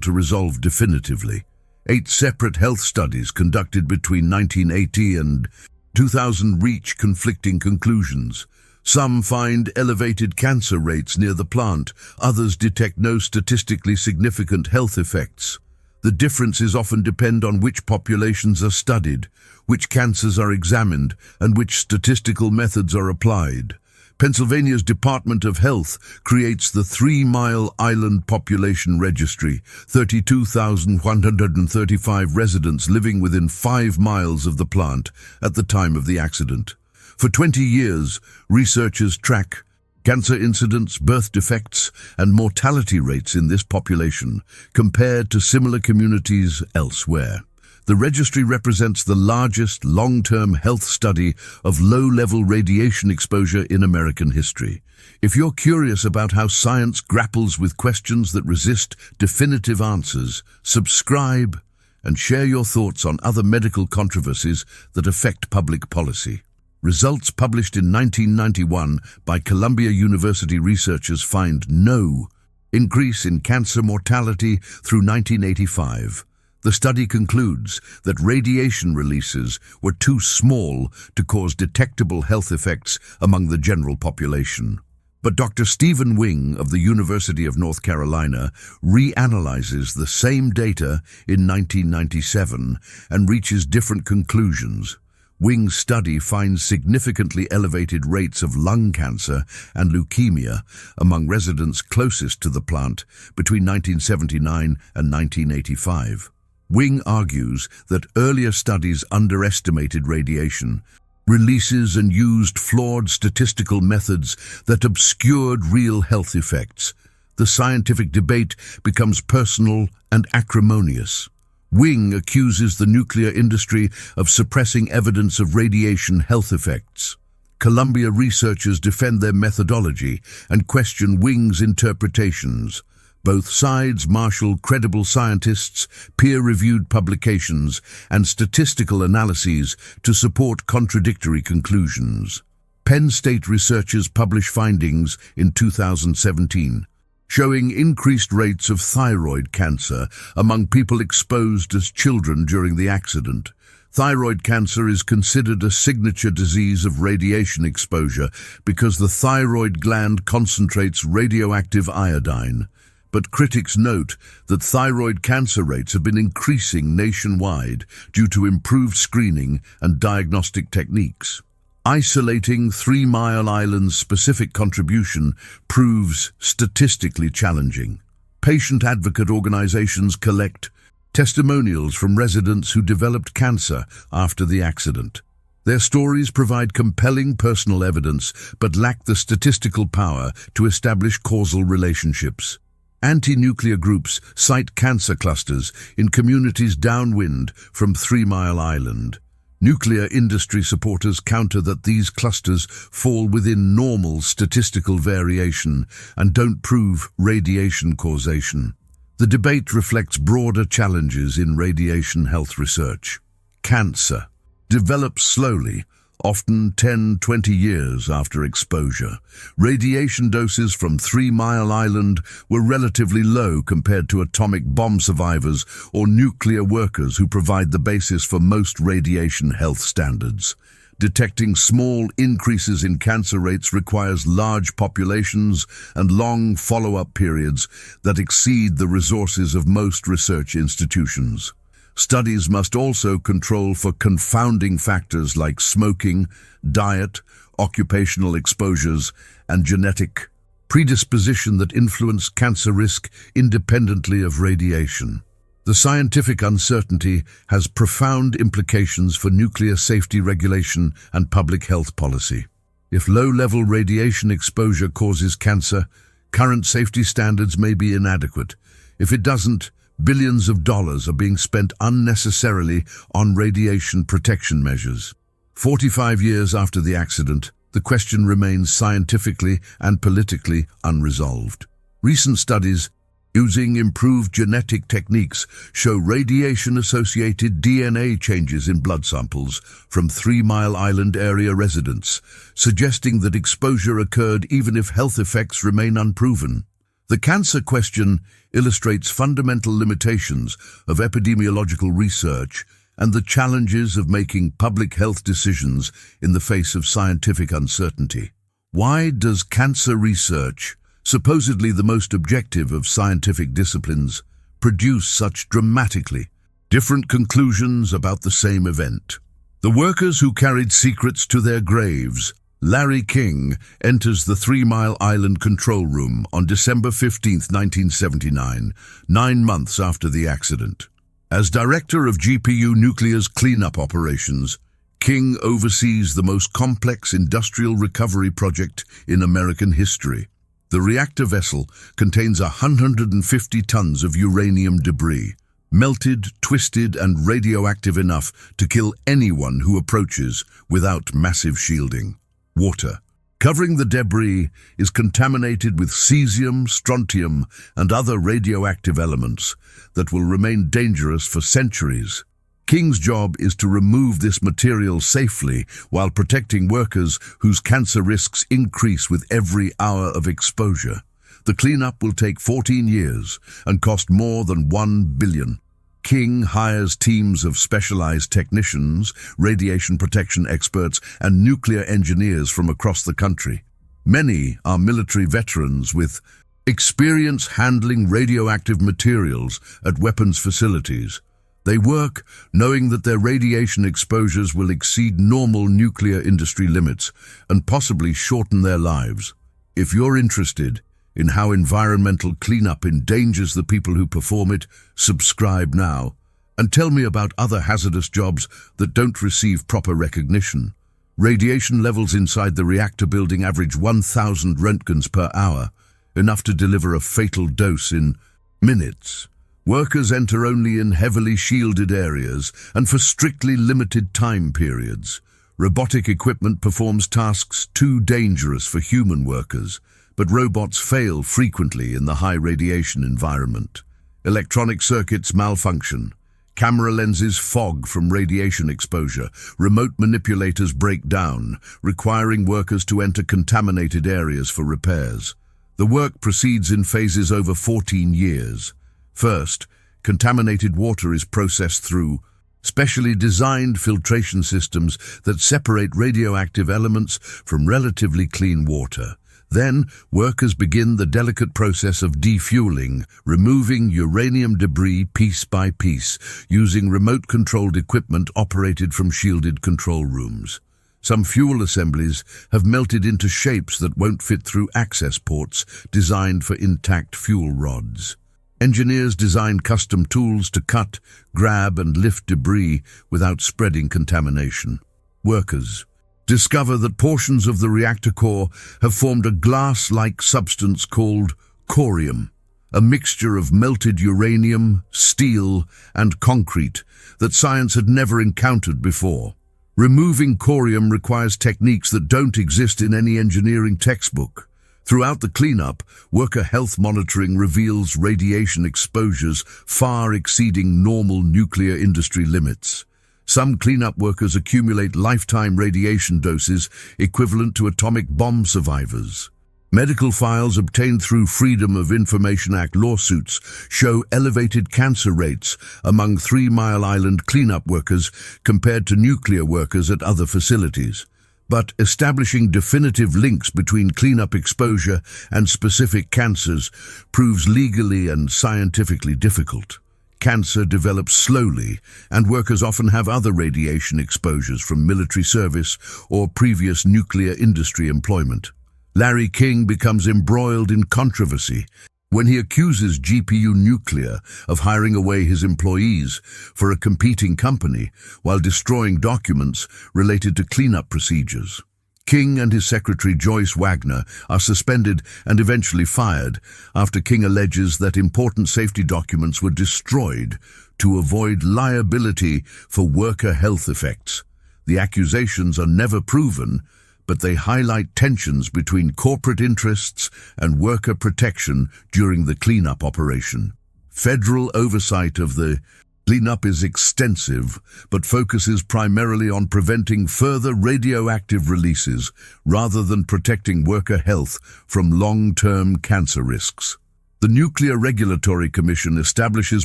to resolve definitively. 8 separate health studies conducted between 1980 and 2000 reach conflicting conclusions. Some find elevated cancer rates near the plant, others detect no statistically significant health effects. The differences often depend on which populations are studied, which cancers are examined, and which statistical methods are applied. Pennsylvania's Department of Health creates the 3 Mile Island Population Registry, 32,135 residents living within 5 miles of the plant at the time of the accident. For 20 years, researchers track cancer incidence, birth defects, and mortality rates in this population compared to similar communities elsewhere. The registry represents the largest long-term health study of low-level radiation exposure in American history. If you're curious about how science grapples with questions that resist definitive answers, subscribe and share your thoughts on other medical controversies that affect public policy. Results published in 1991 by Columbia University researchers find no increase in cancer mortality through 1985. The study concludes that radiation releases were too small to cause detectable health effects among the general population. But Dr. Stephen Wing of the University of North Carolina reanalyzes the same data in 1997 and reaches different conclusions. Wing's study finds significantly elevated rates of lung cancer and leukemia among residents closest to the plant between 1979 and 1985. Wing argues that earlier studies underestimated radiation releases and used flawed statistical methods that obscured real health effects. The scientific debate becomes personal and acrimonious. Wing accuses the nuclear industry of suppressing evidence of radiation health effects. Columbia researchers defend their methodology and question Wing's interpretations. Both sides marshal credible scientists, peer-reviewed publications, and statistical analyses to support contradictory conclusions. Penn State researchers publish findings in 2017. Showing increased rates of thyroid cancer among people exposed as children during the accident. Thyroid cancer is considered a signature disease of radiation exposure because the thyroid gland concentrates radioactive iodine. But critics note that thyroid cancer rates have been increasing nationwide due to improved screening and diagnostic techniques. Isolating 3 Mile Island's specific contribution proves statistically challenging. Patient advocate organizations collect testimonials from residents who developed cancer after the accident. Their stories provide compelling personal evidence but lack the statistical power to establish causal relationships. Anti-nuclear groups cite cancer clusters in communities downwind from 3 Mile Island. Nuclear industry supporters counter that these clusters fall within normal statistical variation and don't prove radiation causation. The debate reflects broader challenges in radiation health research. Cancer develops slowly, often 10-20 years after exposure. Radiation doses from 3 Mile Island were relatively low compared to atomic bomb survivors or nuclear workers who provide the basis for most radiation health standards. Detecting small increases in cancer rates requires large populations and long follow-up periods that exceed the resources of most research institutions. Studies must also control for confounding factors like smoking, diet, occupational exposures, and genetic predisposition that influence cancer risk independently of radiation. The scientific uncertainty has profound implications for nuclear safety regulation and public health policy. If low-level radiation exposure causes cancer, current safety standards may be inadequate. If it doesn't, billions of dollars are being spent unnecessarily on radiation protection measures. 45 years after the accident, the question remains scientifically and politically unresolved. Recent studies using improved genetic techniques show radiation-associated DNA changes in blood samples from 3 Mile Island area residents, suggesting that exposure occurred even if health effects remain unproven. The cancer question illustrates fundamental limitations of epidemiological research and the challenges of making public health decisions in the face of scientific uncertainty. Why does cancer research, supposedly the most objective of scientific disciplines, produce such dramatically different conclusions about the same event? The workers who carried secrets to their graves. Larry King enters the 3 Mile Island control room on December 15, 1979, 9 months after the accident. As director of GPU Nuclear's cleanup operations, King oversees the most complex industrial recovery project in American history. The reactor vessel contains 150 tons of uranium debris, melted, twisted, and radioactive enough to kill anyone who approaches without massive shielding. Water covering the debris is contaminated with cesium, strontium, and other radioactive elements that will remain dangerous for centuries. King's job is to remove this material safely while protecting workers whose cancer risks increase with every hour of exposure. The cleanup will take 14 years and cost more than $1 billion. King hires teams of specialized technicians, radiation protection experts, and nuclear engineers from across the country. Many are military veterans with experience handling radioactive materials at weapons facilities. They work knowing that their radiation exposures will exceed normal nuclear industry limits and possibly shorten their lives. If you're interested in how environmental cleanup endangers the people who perform it, subscribe now and tell me about other hazardous jobs that don't receive proper recognition. Radiation levels inside the reactor building average 1,000 Roentgens per hour, enough to deliver a fatal dose in minutes. Workers enter only in heavily shielded areas and for strictly limited time periods. Robotic equipment performs tasks too dangerous for human workers, but robots fail frequently in the high radiation environment. Electronic circuits malfunction. Camera lenses fog from radiation exposure. Remote manipulators break down, requiring workers to enter contaminated areas for repairs. The work proceeds in phases over 14 years. First, contaminated water is processed through specially designed filtration systems that separate radioactive elements from relatively clean water. Then, workers begin the delicate process of defueling, removing uranium debris piece by piece, using remote-controlled equipment operated from shielded control rooms. Some fuel assemblies have melted into shapes that won't fit through access ports designed for intact fuel rods. Engineers design custom tools to cut, grab, and lift debris without spreading contamination. Workers discover that portions of the reactor core have formed a glass-like substance called corium, a mixture of melted uranium, steel, and concrete that science had never encountered before. Removing corium requires techniques that don't exist in any engineering textbook. Throughout the cleanup, worker health monitoring reveals radiation exposures far exceeding normal nuclear industry limits. Some cleanup workers accumulate lifetime radiation doses equivalent to atomic bomb survivors. Medical files obtained through Freedom of Information Act lawsuits show elevated cancer rates among 3 Mile Island cleanup workers compared to nuclear workers at other facilities. But establishing definitive links between cleanup exposure and specific cancers proves legally and scientifically difficult. Cancer develops slowly, and workers often have other radiation exposures from military service or previous nuclear industry employment. Larry King becomes embroiled in controversy when he accuses GPU Nuclear of hiring away his employees for a competing company while destroying documents related to cleanup procedures. King and his secretary Joyce Wagner are suspended and eventually fired after King alleges that important safety documents were destroyed to avoid liability for worker health effects. The accusations are never proven, but they highlight tensions between corporate interests and worker protection during the cleanup operation. Federal oversight of the cleanup is extensive, but focuses primarily on preventing further radioactive releases rather than protecting worker health from long-term cancer risks. The Nuclear Regulatory Commission establishes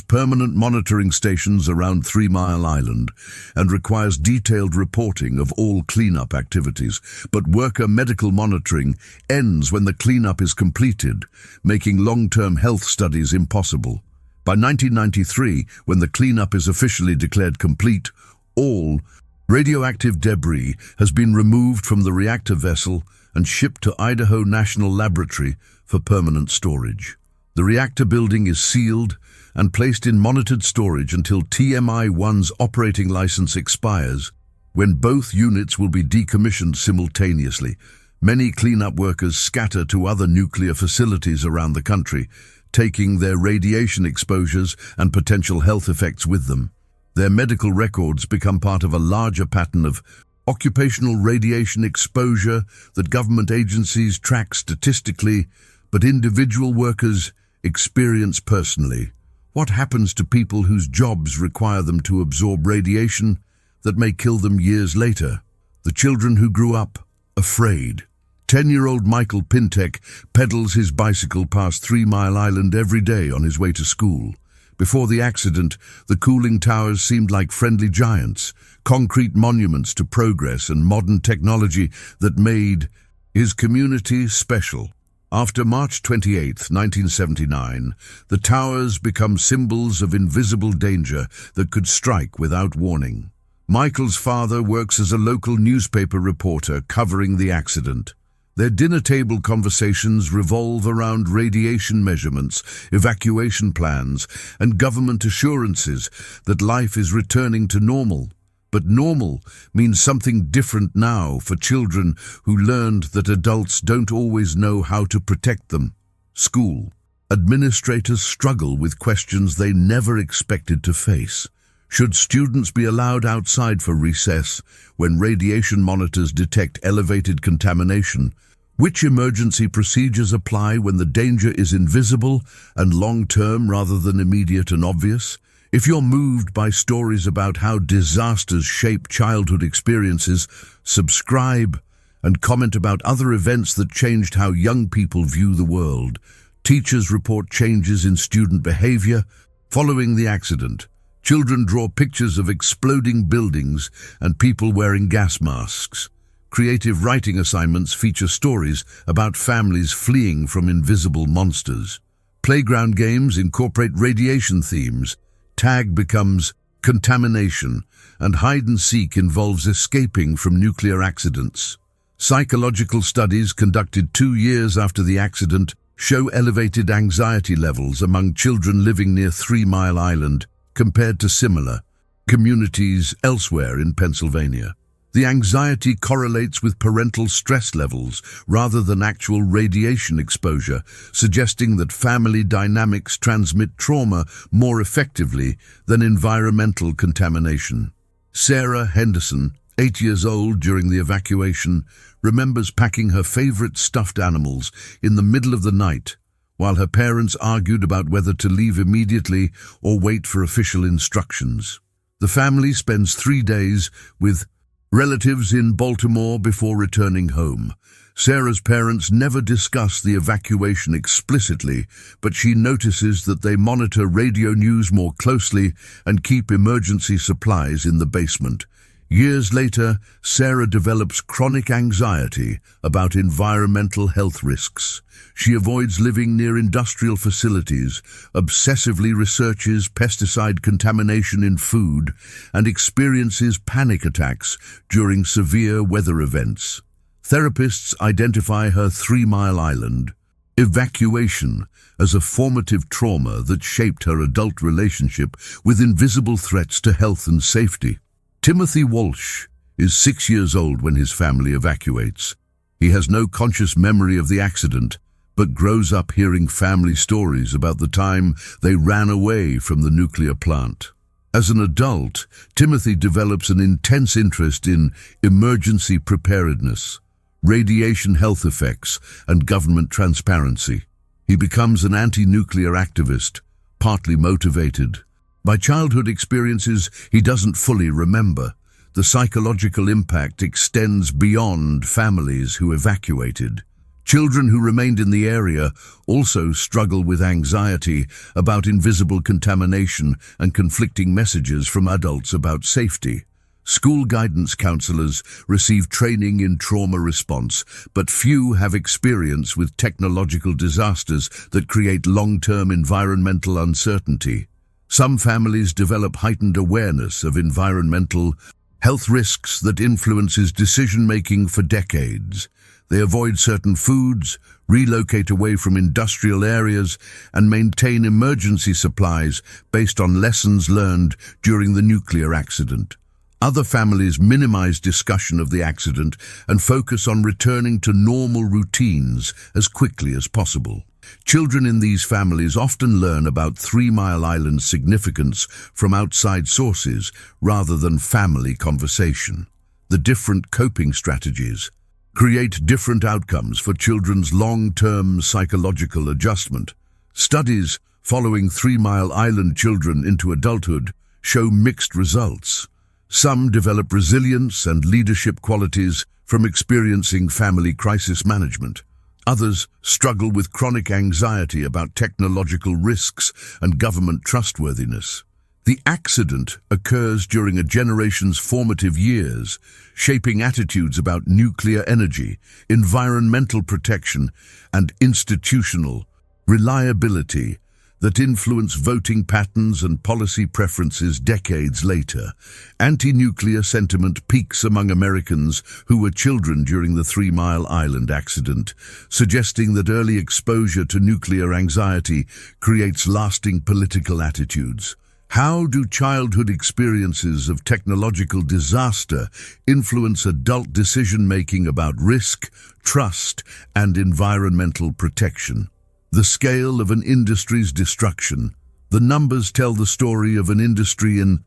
permanent monitoring stations around 3 Mile Island and requires detailed reporting of all cleanup activities, but worker medical monitoring ends when the cleanup is completed, making long-term health studies impossible. By 1993, when the cleanup is officially declared complete, all radioactive debris has been removed from the reactor vessel and shipped to Idaho National Laboratory for permanent storage. The reactor building is sealed and placed in monitored storage until TMI-1's operating license expires, when both units will be decommissioned simultaneously. Many cleanup workers scatter to other nuclear facilities around the country, taking their radiation exposures and potential health effects with them. Their medical records become part of a larger pattern of occupational radiation exposure that government agencies track statistically, but individual workers experience personally. What happens to people whose jobs require them to absorb radiation that may kill them years later? The children who grew up afraid. 10-year-old Michael Pintek pedals his bicycle past 3 Mile Island every day on his way to school. Before the accident, the cooling towers seemed like friendly giants, concrete monuments to progress and modern technology that made his community special. After March 28, 1979, the towers become symbols of invisible danger that could strike without warning. Michael's father works as a local newspaper reporter covering the accident. Their dinner table conversations revolve around radiation measurements, evacuation plans, and government assurances that life is returning to normal. But normal means something different now for children who learned that adults don't always know how to protect them. School. Administrators struggle with questions they never expected to face. Should students be allowed outside for recess when radiation monitors detect elevated contamination? Which emergency procedures apply when the danger is invisible and long-term rather than immediate and obvious? If you're moved by stories about how disasters shape childhood experiences, subscribe and comment about other events that changed how young people view the world. Teachers report changes in student behavior following the accident. Children draw pictures of exploding buildings and people wearing gas masks. Creative writing assignments feature stories about families fleeing from invisible monsters. Playground games incorporate radiation themes. Tag becomes contamination, and hide and seek involves escaping from nuclear accidents. Psychological studies conducted 2 years after the accident show elevated anxiety levels among children living near 3 Mile Island compared to similar communities elsewhere in Pennsylvania. The anxiety correlates with parental stress levels rather than actual radiation exposure, suggesting that family dynamics transmit trauma more effectively than environmental contamination. Sarah Henderson, 8 years old during the evacuation, remembers packing her favorite stuffed animals in the middle of the night, while her parents argued about whether to leave immediately or wait for official instructions. The family spends 3 days with relatives in Baltimore before returning home. Sarah's parents never discuss the evacuation explicitly, but she notices that they monitor radio news more closely and keep emergency supplies in the basement. Years later, Sarah develops chronic anxiety about environmental health risks. She avoids living near industrial facilities, obsessively researches pesticide contamination in food, and experiences panic attacks during severe weather events. Therapists identify her 3 Mile Island evacuation as a formative trauma that shaped her adult relationship with invisible threats to health and safety. Timothy Walsh is 6 years old when his family evacuates. He has no conscious memory of the accident, but grows up hearing family stories about the time they ran away from the nuclear plant. As an adult, Timothy develops an intense interest in emergency preparedness, radiation health effects, and government transparency. He becomes an anti-nuclear activist, partly motivated by childhood experiences he doesn't fully remember. The psychological impact extends beyond families who evacuated. Children who remained in the area also struggle with anxiety about invisible contamination and conflicting messages from adults about safety. School guidance counselors receive training in trauma response, but few have experience with technological disasters that create long-term environmental uncertainty. Some families develop heightened awareness of environmental health risks that influences decision-making for decades. They avoid certain foods, relocate away from industrial areas, and maintain emergency supplies based on lessons learned during the nuclear accident. Other families minimize discussion of the accident and focus on returning to normal routines as quickly as possible. Children in these families often learn about 3 Mile Island's significance from outside sources rather than family conversation. The different coping strategies create different outcomes for children's long-term psychological adjustment. Studies following 3 Mile Island children into adulthood show mixed results. Some develop resilience and leadership qualities from experiencing family crisis management. Others struggle with chronic anxiety about technological risks and government trustworthiness. The accident occurs during a generation's formative years, shaping attitudes about nuclear energy, environmental protection, and institutional reliability that influence voting patterns and policy preferences decades later. Anti-nuclear sentiment peaks among Americans who were children during the 3 Mile Island accident, suggesting that early exposure to nuclear anxiety creates lasting political attitudes. How do childhood experiences of technological disaster influence adult decision-making about risk, trust, and environmental protection? The scale of an industry's destruction. The numbers tell the story of an industry in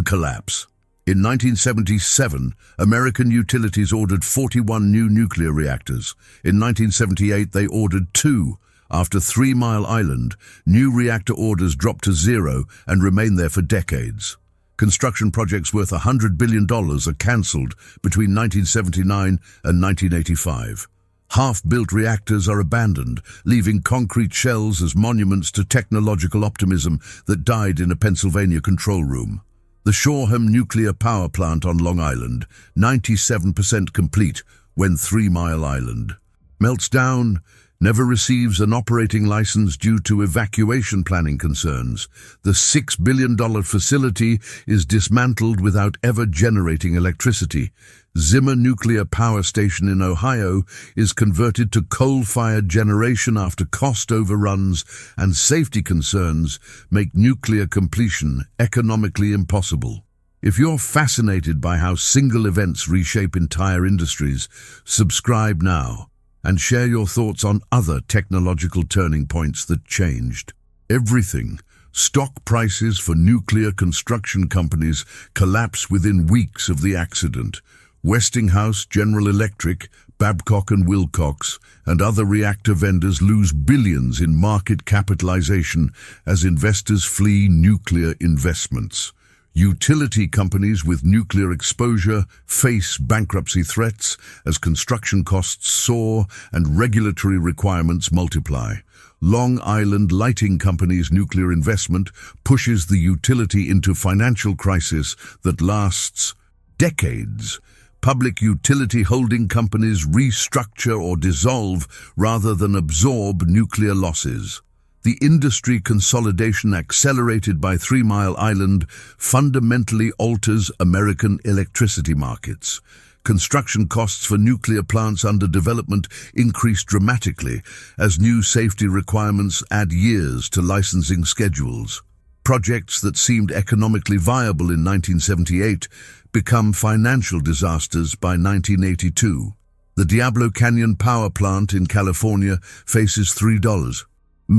collapse. In 1977, American utilities ordered 41 new nuclear reactors. In 1978, they ordered 2. After 3 Mile Island, new reactor orders dropped to 0 and remain there for decades. Construction projects worth $100 billion are cancelled between 1979 and 1985. Half-built reactors are abandoned, leaving concrete shells as monuments to technological optimism that died in a Pennsylvania control room. The Shoreham nuclear power plant on Long Island, 97% complete when 3 Mile Island melts down, never receives an operating license due to evacuation planning concerns. The $6 billion facility is dismantled without ever generating electricity. Zimmer Nuclear Power Station in Ohio is converted to coal-fired generation after cost overruns and safety concerns make nuclear completion economically impossible. If you're fascinated by how single events reshape entire industries, subscribe now and share your thoughts on other technological turning points that changed everything. Stock prices for nuclear construction companies collapse within weeks of the accident. Westinghouse, General Electric, Babcock and Wilcox, and other reactor vendors lose billions in market capitalization as investors flee nuclear investments. Utility companies with nuclear exposure face bankruptcy threats as construction costs soar and regulatory requirements multiply. Long Island Lighting Company's nuclear investment pushes the utility into financial crisis that lasts decades. Public utility holding companies restructure or dissolve rather than absorb nuclear losses. The industry consolidation accelerated by 3 Mile Island fundamentally alters American electricity markets. Construction costs for nuclear plants under development increase dramatically as new safety requirements add years to licensing schedules. Projects that seemed economically viable in 1978 become financial disasters by 1982. The Diablo Canyon Power Plant in California faces $3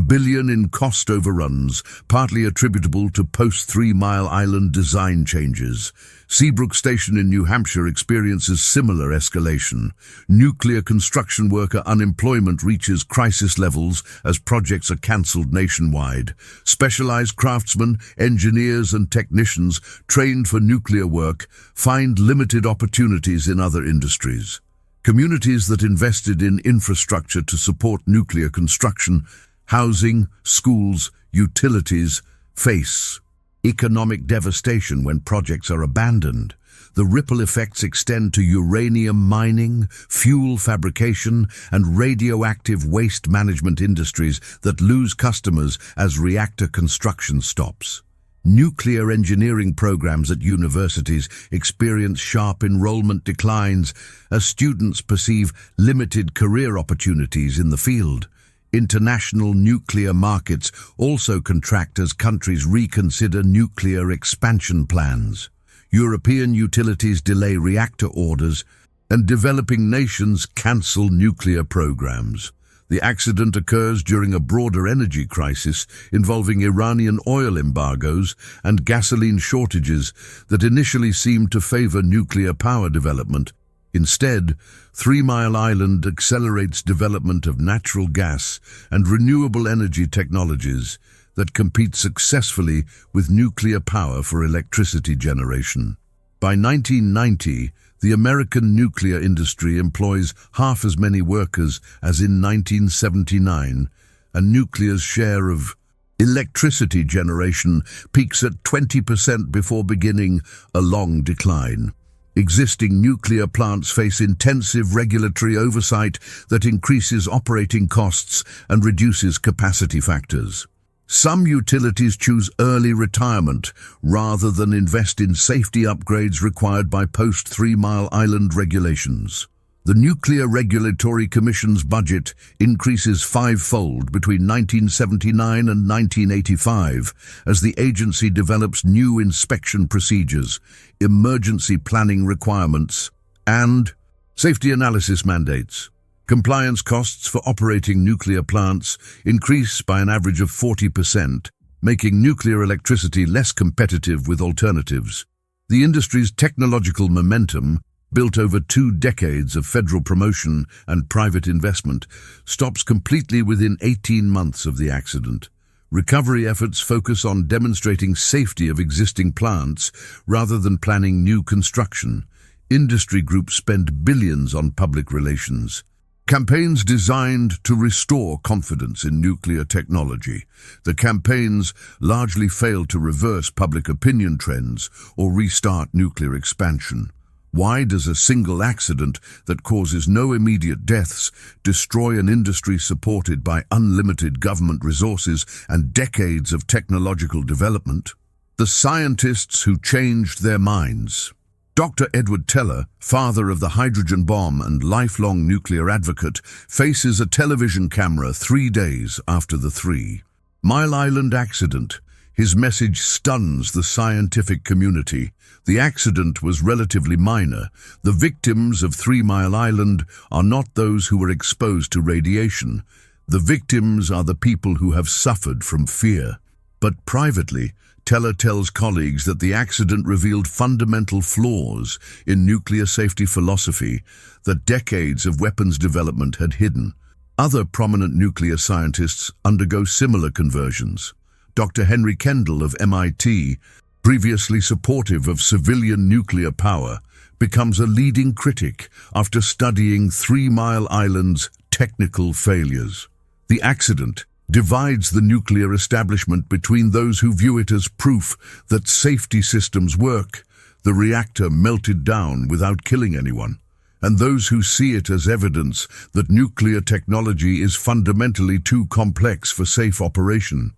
billion in cost overruns, partly attributable to post-3 Mile Island design changes. Seabrook Station in New Hampshire experiences similar escalation. Nuclear construction worker unemployment reaches crisis levels as projects are cancelled nationwide. Specialized craftsmen, engineers, and technicians trained for nuclear work find limited opportunities in other industries. Communities that invested in infrastructure to support nuclear construction, housing, schools, utilities, face economic devastation when projects are abandoned. The ripple effects extend to uranium mining, fuel fabrication, and radioactive waste management industries that lose customers as reactor construction stops. Nuclear engineering programs at universities experience sharp enrollment declines as students perceive limited career opportunities in the field. International nuclear markets also contract as countries reconsider nuclear expansion plans. European utilities delay reactor orders, and developing nations cancel nuclear programs. The accident occurs during a broader energy crisis involving Iranian oil embargoes and gasoline shortages that initially seemed to favor nuclear power development. Instead, 3 Mile Island accelerates development of natural gas and renewable energy technologies that compete successfully with nuclear power for electricity generation. By 1990, the American nuclear industry employs half as many workers as in 1979, and nuclear's share of electricity generation peaks at 20% before beginning a long decline. Existing nuclear plants face intensive regulatory oversight that increases operating costs and reduces capacity factors. Some utilities choose early retirement rather than invest in safety upgrades required by post-3 Mile Island regulations. The Nuclear Regulatory Commission's budget increases fivefold between 1979 and 1985 as the agency develops new inspection procedures, emergency planning requirements, and safety analysis mandates. Compliance costs for operating nuclear plants increase by an average of 40%, making nuclear electricity less competitive with alternatives. The industry's technological momentum, built over 2 decades of federal promotion and private investment, stops completely within 18 months of the accident. Recovery efforts focus on demonstrating safety of existing plants rather than planning new construction. Industry groups spend billions on public relations. Campaigns designed to restore confidence in nuclear technology. The campaigns largely fail to reverse public opinion trends or restart nuclear expansion. Why does a single accident that causes no immediate deaths destroy an industry supported by unlimited government resources and decades of technological development? The scientists who changed their minds. Dr. Edward Teller, father of the hydrogen bomb and lifelong nuclear advocate, faces a television camera 3 days after the 3 Mile Island accident. His message stuns the scientific community. The accident was relatively minor. The victims of 3 Mile Island are not those who were exposed to radiation. The victims are the people who have suffered from fear. But privately, Teller tells colleagues that the accident revealed fundamental flaws in nuclear safety philosophy that decades of weapons development had hidden. Other prominent nuclear scientists undergo similar conversions. Dr. Henry Kendall of MIT, previously supportive of civilian nuclear power, becomes a leading critic after studying 3 Mile Island's technical failures. The accident divides the nuclear establishment between those who view it as proof that safety systems work, the reactor melted down without killing anyone, and those who see it as evidence that nuclear technology is fundamentally too complex for safe operation.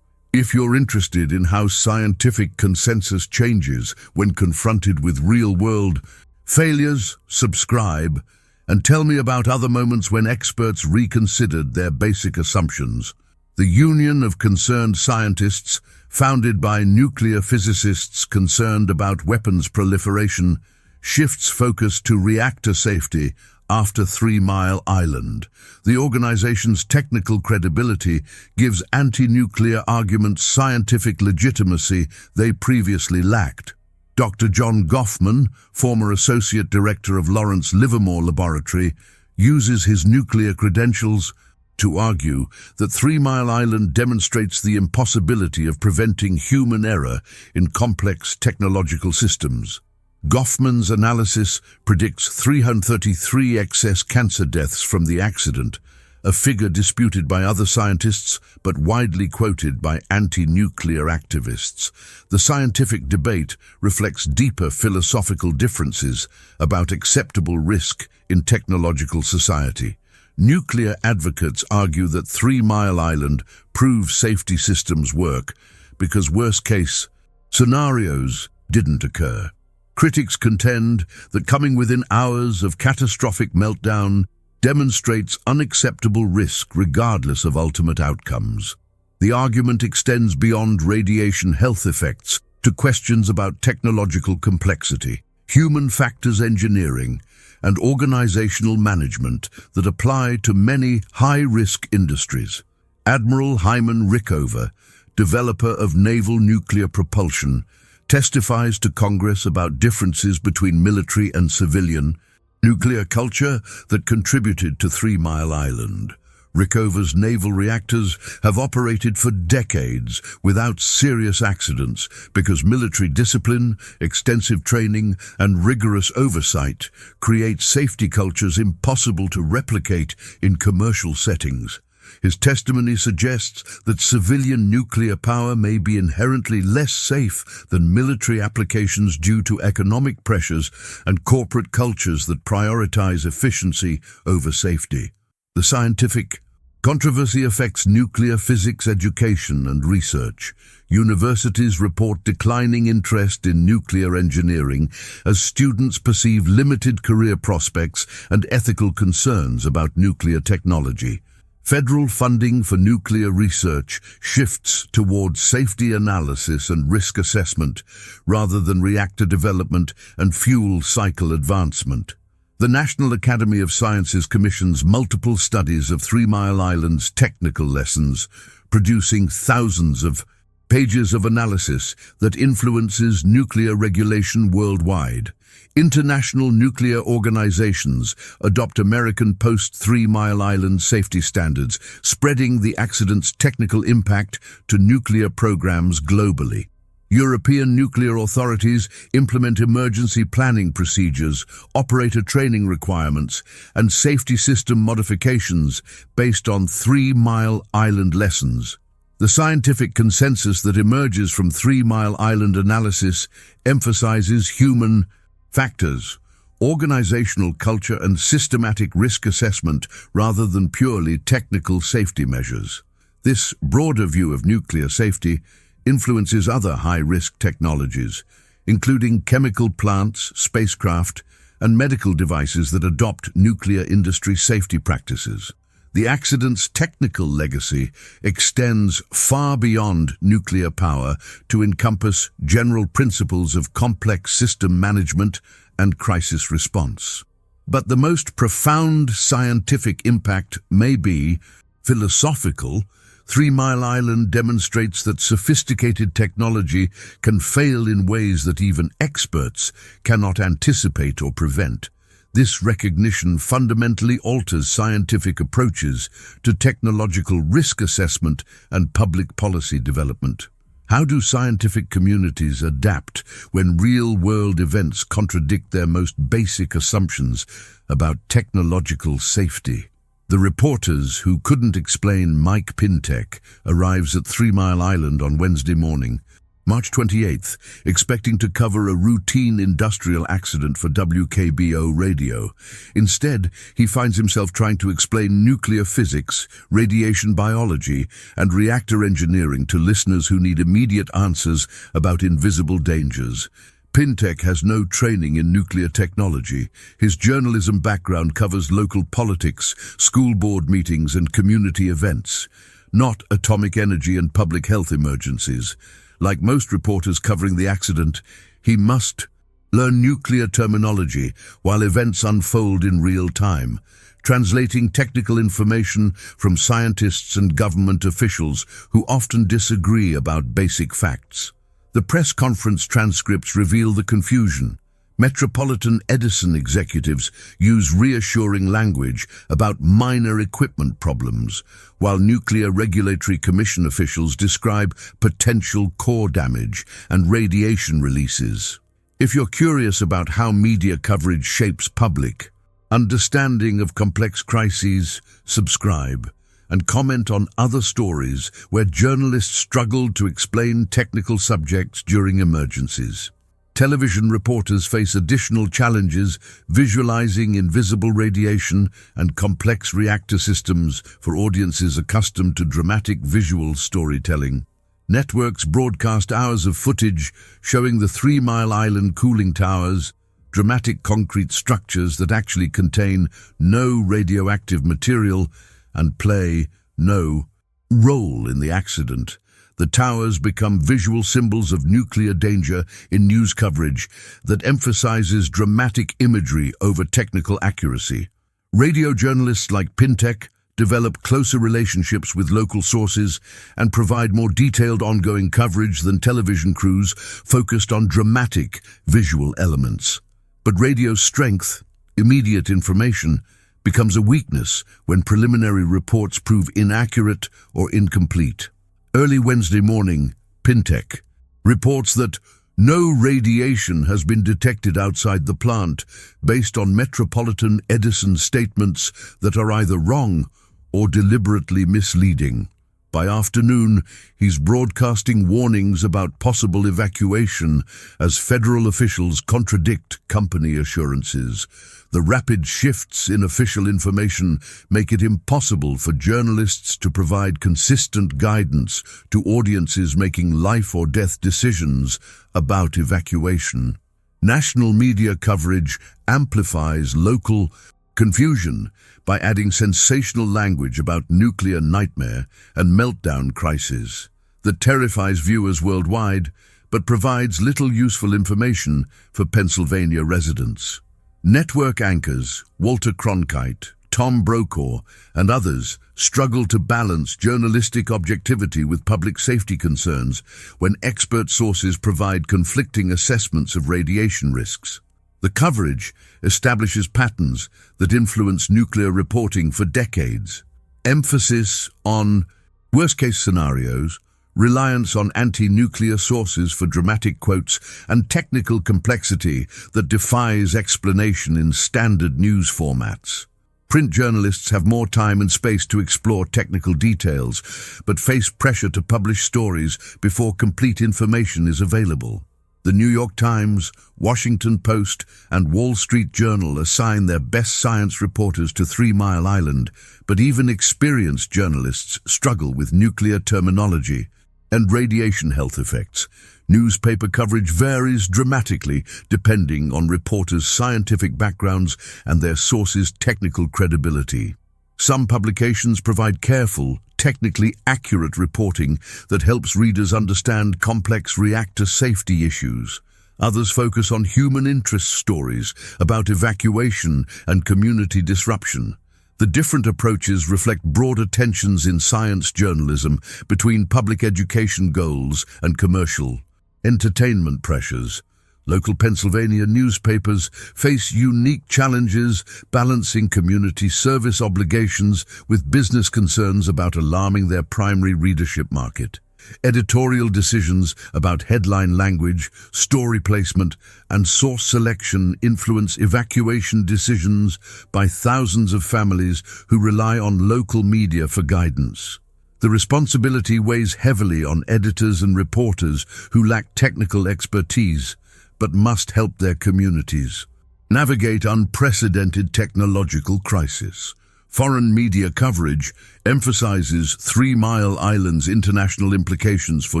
If you're interested in how scientific consensus changes when confronted with real-world failures, subscribe and tell me about other moments when experts reconsidered their basic assumptions. The Union of Concerned Scientists, founded by nuclear physicists concerned about weapons proliferation, shifts focus to reactor safety after 3 Mile Island. The organization's technical credibility gives anti-nuclear arguments scientific legitimacy they previously lacked. Dr. John Goffman, former Associate Director of Lawrence Livermore Laboratory, uses his nuclear credentials to argue that 3 Mile Island demonstrates the impossibility of preventing human error in complex technological systems. Goffman's analysis predicts 333 excess cancer deaths from the accident, a figure disputed by other scientists but widely quoted by anti-nuclear activists. The scientific debate reflects deeper philosophical differences about acceptable risk in technological society. Nuclear advocates argue that 3 Mile Island proves safety systems work because worst-case scenarios didn't occur. Critics contend that coming within hours of catastrophic meltdown demonstrates unacceptable risk regardless of ultimate outcomes. The argument extends beyond radiation health effects to questions about technological complexity, human factors engineering, and organizational management that apply to many high-risk industries. Admiral Hyman Rickover, developer of naval nuclear propulsion, testifies to Congress about differences between military and civilian nuclear culture that contributed to 3 Mile Island. Rickover's naval reactors have operated for decades without serious accidents because military discipline, extensive training, and rigorous oversight create safety cultures impossible to replicate in commercial settings. His testimony suggests that civilian nuclear power may be inherently less safe than military applications due to economic pressures and corporate cultures that prioritize efficiency over safety. The scientific controversy affects nuclear physics education and research. Universities report declining interest in nuclear engineering as students perceive limited career prospects and ethical concerns about nuclear technology. Federal funding for nuclear research shifts towards safety analysis and risk assessment rather than reactor development and fuel cycle advancement. The National Academy of Sciences commissions multiple studies of 3 Mile Island's technical lessons, producing thousands of pages of analysis that influences nuclear regulation worldwide. International nuclear organizations adopt American post-3 Mile Island safety standards, spreading the accident's technical impact to nuclear programs globally. European nuclear authorities implement emergency planning procedures, operator training requirements, and safety system modifications based on 3 Mile Island lessons. The scientific consensus that emerges from 3 Mile Island analysis emphasizes human factors, organizational culture, and systematic risk assessment rather than purely technical safety measures. This broader view of nuclear safety influences other high-risk technologies, including chemical plants, spacecraft, and medical devices that adopt nuclear industry safety practices. The accident's technical legacy extends far beyond nuclear power to encompass general principles of complex system management and crisis response. But the most profound scientific impact may be philosophical. 3 Mile Island demonstrates that sophisticated technology can fail in ways that even experts cannot anticipate or prevent. This recognition fundamentally alters scientific approaches to technological risk assessment and public policy development. How do scientific communities adapt when real-world events contradict their most basic assumptions about technological safety? The reporters who couldn't explain Mike Pintek arrives at 3 Mile Island on Wednesday morning, March 28th, expecting to cover a routine industrial accident for WKBO radio. Instead, he finds himself trying to explain nuclear physics, radiation biology, and reactor engineering to listeners who need immediate answers about invisible dangers. Pintek has no training in nuclear technology. His journalism background covers local politics, school board meetings, and community events, not atomic energy and public health emergencies. Like most reporters covering the accident, he must learn nuclear terminology while events unfold in real time, translating technical information from scientists and government officials who often disagree about basic facts. The press conference transcripts reveal the confusion. Metropolitan Edison executives use reassuring language about minor equipment problems, while Nuclear Regulatory Commission officials describe potential core damage and radiation releases. If you're curious about how media coverage shapes public understanding of complex crises, subscribe and comment on other stories where journalists struggled to explain technical subjects during emergencies. Television reporters face additional challenges visualizing invisible radiation and complex reactor systems for audiences accustomed to dramatic visual storytelling. Networks broadcast hours of footage showing the 3 Mile Island cooling towers, dramatic concrete structures that actually contain no radioactive material and play no role in the accident. The towers become visual symbols of nuclear danger in news coverage that emphasizes dramatic imagery over technical accuracy. Radio journalists like Pintek develop closer relationships with local sources and provide more detailed ongoing coverage than television crews focused on dramatic visual elements. But radio's strength, immediate information, becomes a weakness when preliminary reports prove inaccurate or incomplete. Early Wednesday morning, Pintek reports that no radiation has been detected outside the plant based on Metropolitan Edison statements that are either wrong or deliberately misleading. By afternoon, he's broadcasting warnings about possible evacuation as federal officials contradict company assurances. The rapid shifts in official information make it impossible for journalists to provide consistent guidance to audiences making life or death decisions about evacuation. National media coverage amplifies local confusion by adding sensational language about nuclear nightmare and meltdown crises that terrifies viewers worldwide but provides little useful information for Pennsylvania residents. Network anchors Walter Cronkite, Tom Brokaw, and others struggle to balance journalistic objectivity with public safety concerns when expert sources provide conflicting assessments of radiation risks. The coverage establishes patterns that influence nuclear reporting for decades. Emphasis on worst-case scenarios, reliance on anti-nuclear sources for dramatic quotes, and technical complexity that defies explanation in standard news formats. Print journalists have more time and space to explore technical details, but face pressure to publish stories before complete information is available. The New York Times, Washington Post, and Wall Street Journal assign their best science reporters to 3 Mile Island, but even experienced journalists struggle with nuclear terminology and radiation health effects. Newspaper coverage varies dramatically depending on reporters' scientific backgrounds and their sources' technical credibility. Some publications provide careful, technically accurate reporting that helps readers understand complex reactor safety issues. Others focus on human interest stories about evacuation and community disruption. The different approaches reflect broader tensions in science journalism between public education goals and commercial entertainment pressures. Local Pennsylvania newspapers face unique challenges balancing community service obligations with business concerns about alarming their primary readership market. Editorial decisions about headline language, story placement, and source selection influence evacuation decisions by thousands of families who rely on local media for guidance. The responsibility weighs heavily on editors and reporters who lack technical expertise, but must help their communities navigate unprecedented technological crisis. Foreign media coverage emphasizes 3 Mile Island's international implications for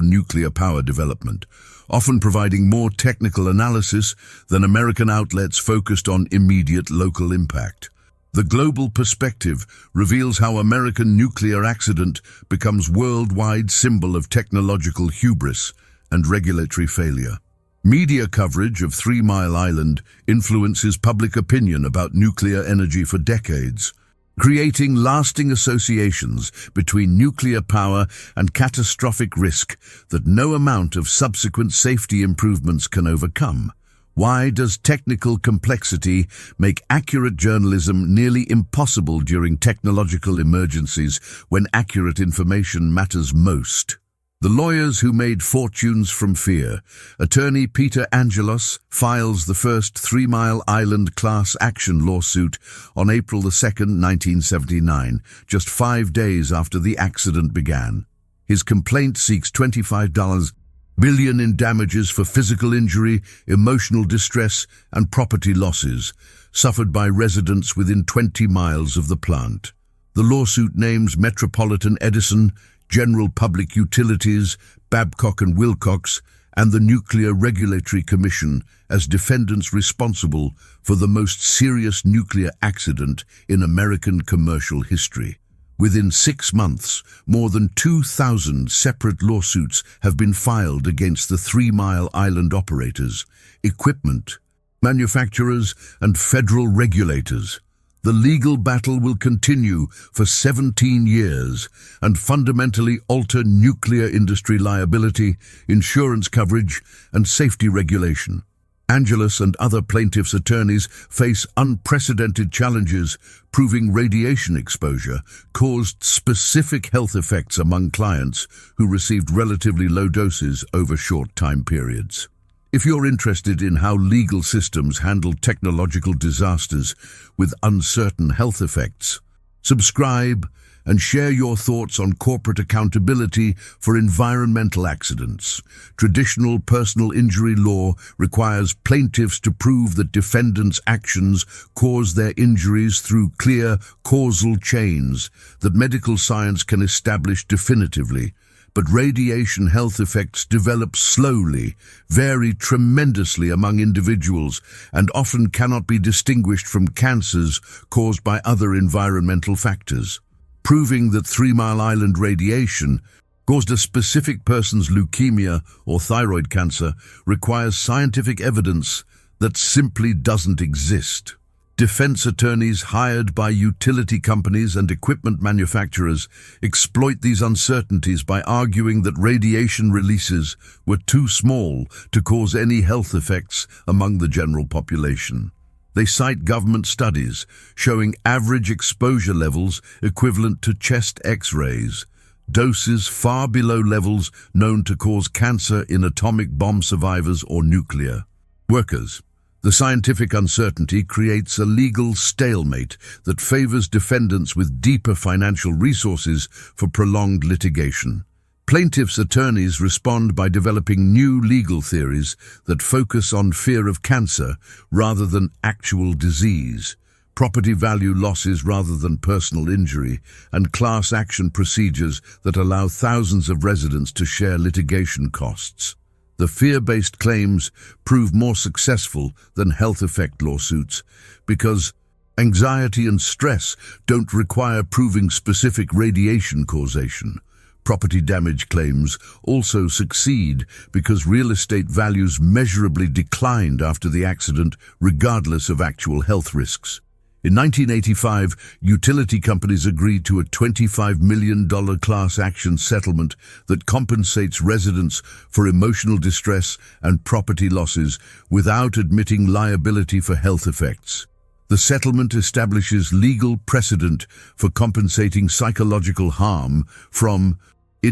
nuclear power development, often providing more technical analysis than American outlets focused on immediate local impact. The global perspective reveals how American nuclear accident becomes worldwide symbol of technological hubris and regulatory failure. Media coverage of 3 Mile Island influences public opinion about nuclear energy for decades, creating lasting associations between nuclear power and catastrophic risk that no amount of subsequent safety improvements can overcome. Why does technical complexity make accurate journalism nearly impossible during technological emergencies when accurate information matters most? The lawyers who made fortunes from fear. Attorney Peter Angelos files the first 3 Mile Island class action lawsuit on April 2, 1979, just 5 days after the accident began. His complaint seeks $25 billion in damages for physical injury, emotional distress, and property losses suffered by residents within 20 miles of the plant. The lawsuit names Metropolitan Edison, General Public Utilities, Babcock and Wilcox, and the Nuclear Regulatory Commission as defendants responsible for the most serious nuclear accident in American commercial history. Within 6 months, more than 2,000 separate lawsuits have been filed against the 3 Mile Island operators, equipment, manufacturers, and federal regulators. The legal battle will continue for 17 years and fundamentally alter nuclear industry liability, insurance coverage, and safety regulation. Angelos and other plaintiffs' attorneys face unprecedented challenges, proving radiation exposure caused specific health effects among clients who received relatively low doses over short time periods. If you're interested in how legal systems handle technological disasters with uncertain health effects, subscribe and share your thoughts on corporate accountability for environmental accidents. Traditional personal injury law requires plaintiffs to prove that defendants' actions cause their injuries through clear causal chains that medical science can establish definitively. But radiation health effects develop slowly, vary tremendously among individuals, and often cannot be distinguished from cancers caused by other environmental factors. Proving that 3 Mile Island radiation caused a specific person's leukemia or thyroid cancer requires scientific evidence that simply doesn't exist. Defense attorneys hired by utility companies and equipment manufacturers exploit these uncertainties by arguing that radiation releases were too small to cause any health effects among the general population. They cite government studies showing average exposure levels equivalent to chest X-rays, doses far below levels known to cause cancer in atomic bomb survivors or nuclear workers. The scientific uncertainty creates a legal stalemate that favors defendants with deeper financial resources for prolonged litigation. Plaintiffs' attorneys respond by developing new legal theories that focus on fear of cancer rather than actual disease, property value losses rather than personal injury, and class action procedures that allow thousands of residents to share litigation costs. The fear-based claims prove more successful than health effect lawsuits because Anxiety and stress don't require proving specific radiation causation. Property damage claims also succeed because real estate values measurably declined after the accident, regardless of actual health risks. In 1985, utility companies agreed to a $25 million class action settlement that compensates residents for emotional distress and property losses without admitting liability for health effects. The settlement establishes legal precedent for compensating psychological harm from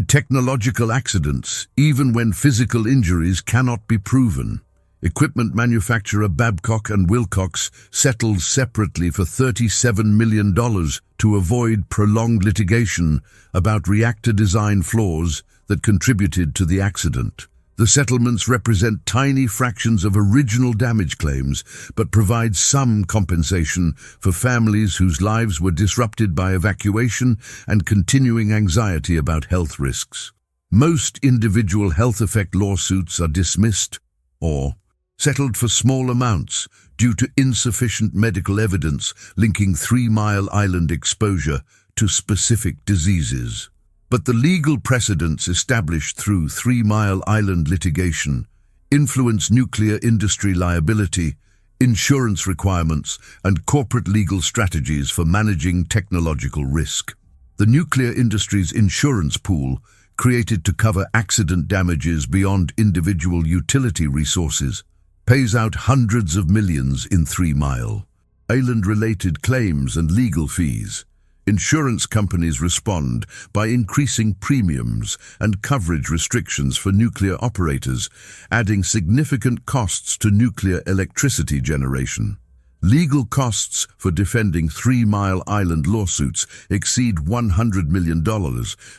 technological accidents, even when physical injuries cannot be proven. Equipment manufacturer Babcock & Wilcox settled separately for $37 million to avoid prolonged litigation about reactor design flaws that contributed to the accident. The settlements represent tiny fractions of original damage claims, but provide some compensation for families whose lives were disrupted by evacuation and continuing anxiety about health risks. Most individual health effect lawsuits are dismissed or settled for small amounts due to insufficient medical evidence linking 3 Mile Island exposure to specific diseases. But the legal precedents established through 3 Mile Island litigation influence nuclear industry liability, insurance requirements, and corporate legal strategies for managing technological risk. The nuclear industry's insurance pool, created to cover accident damages beyond individual utility resources, pays out hundreds of millions in 3 Mile Island-related claims and legal fees. Insurance companies respond by increasing premiums and coverage restrictions for nuclear operators, adding significant costs to nuclear electricity generation. Legal costs for defending 3 Mile Island lawsuits exceed $100 million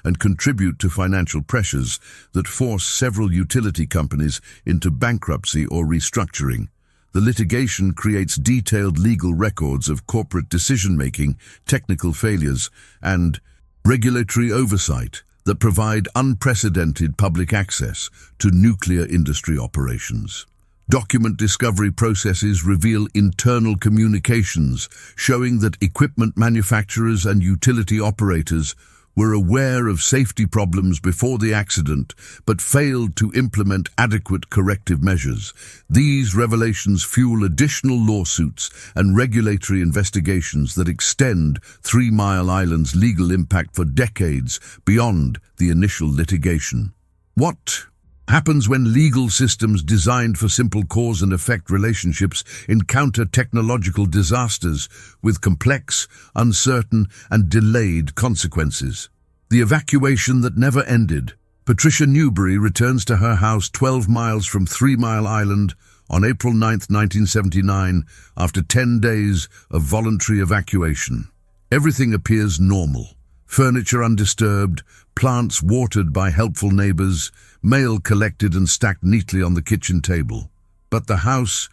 and contribute to financial pressures that force several utility companies into bankruptcy or restructuring. The litigation creates detailed legal records of corporate decision-making, technical failures, and regulatory oversight that provide unprecedented public access to nuclear industry operations. Document discovery processes reveal internal communications showing that equipment manufacturers and utility operators were aware of safety problems before the accident, but failed to implement adequate corrective measures. These revelations fuel additional lawsuits and regulatory investigations that extend 3 Mile Island's legal impact for decades beyond the initial litigation. What happens when legal systems designed for simple cause and effect relationships encounter technological disasters with complex, uncertain, and delayed consequences? The evacuation that never ended. Patricia Newberry returns to her house 12 miles from 3 Mile Island on April 9, 1979, after 10 days of voluntary evacuation. Everything appears normal. Furniture undisturbed, plants watered by helpful neighbors, mail collected and stacked neatly on the kitchen table. But the house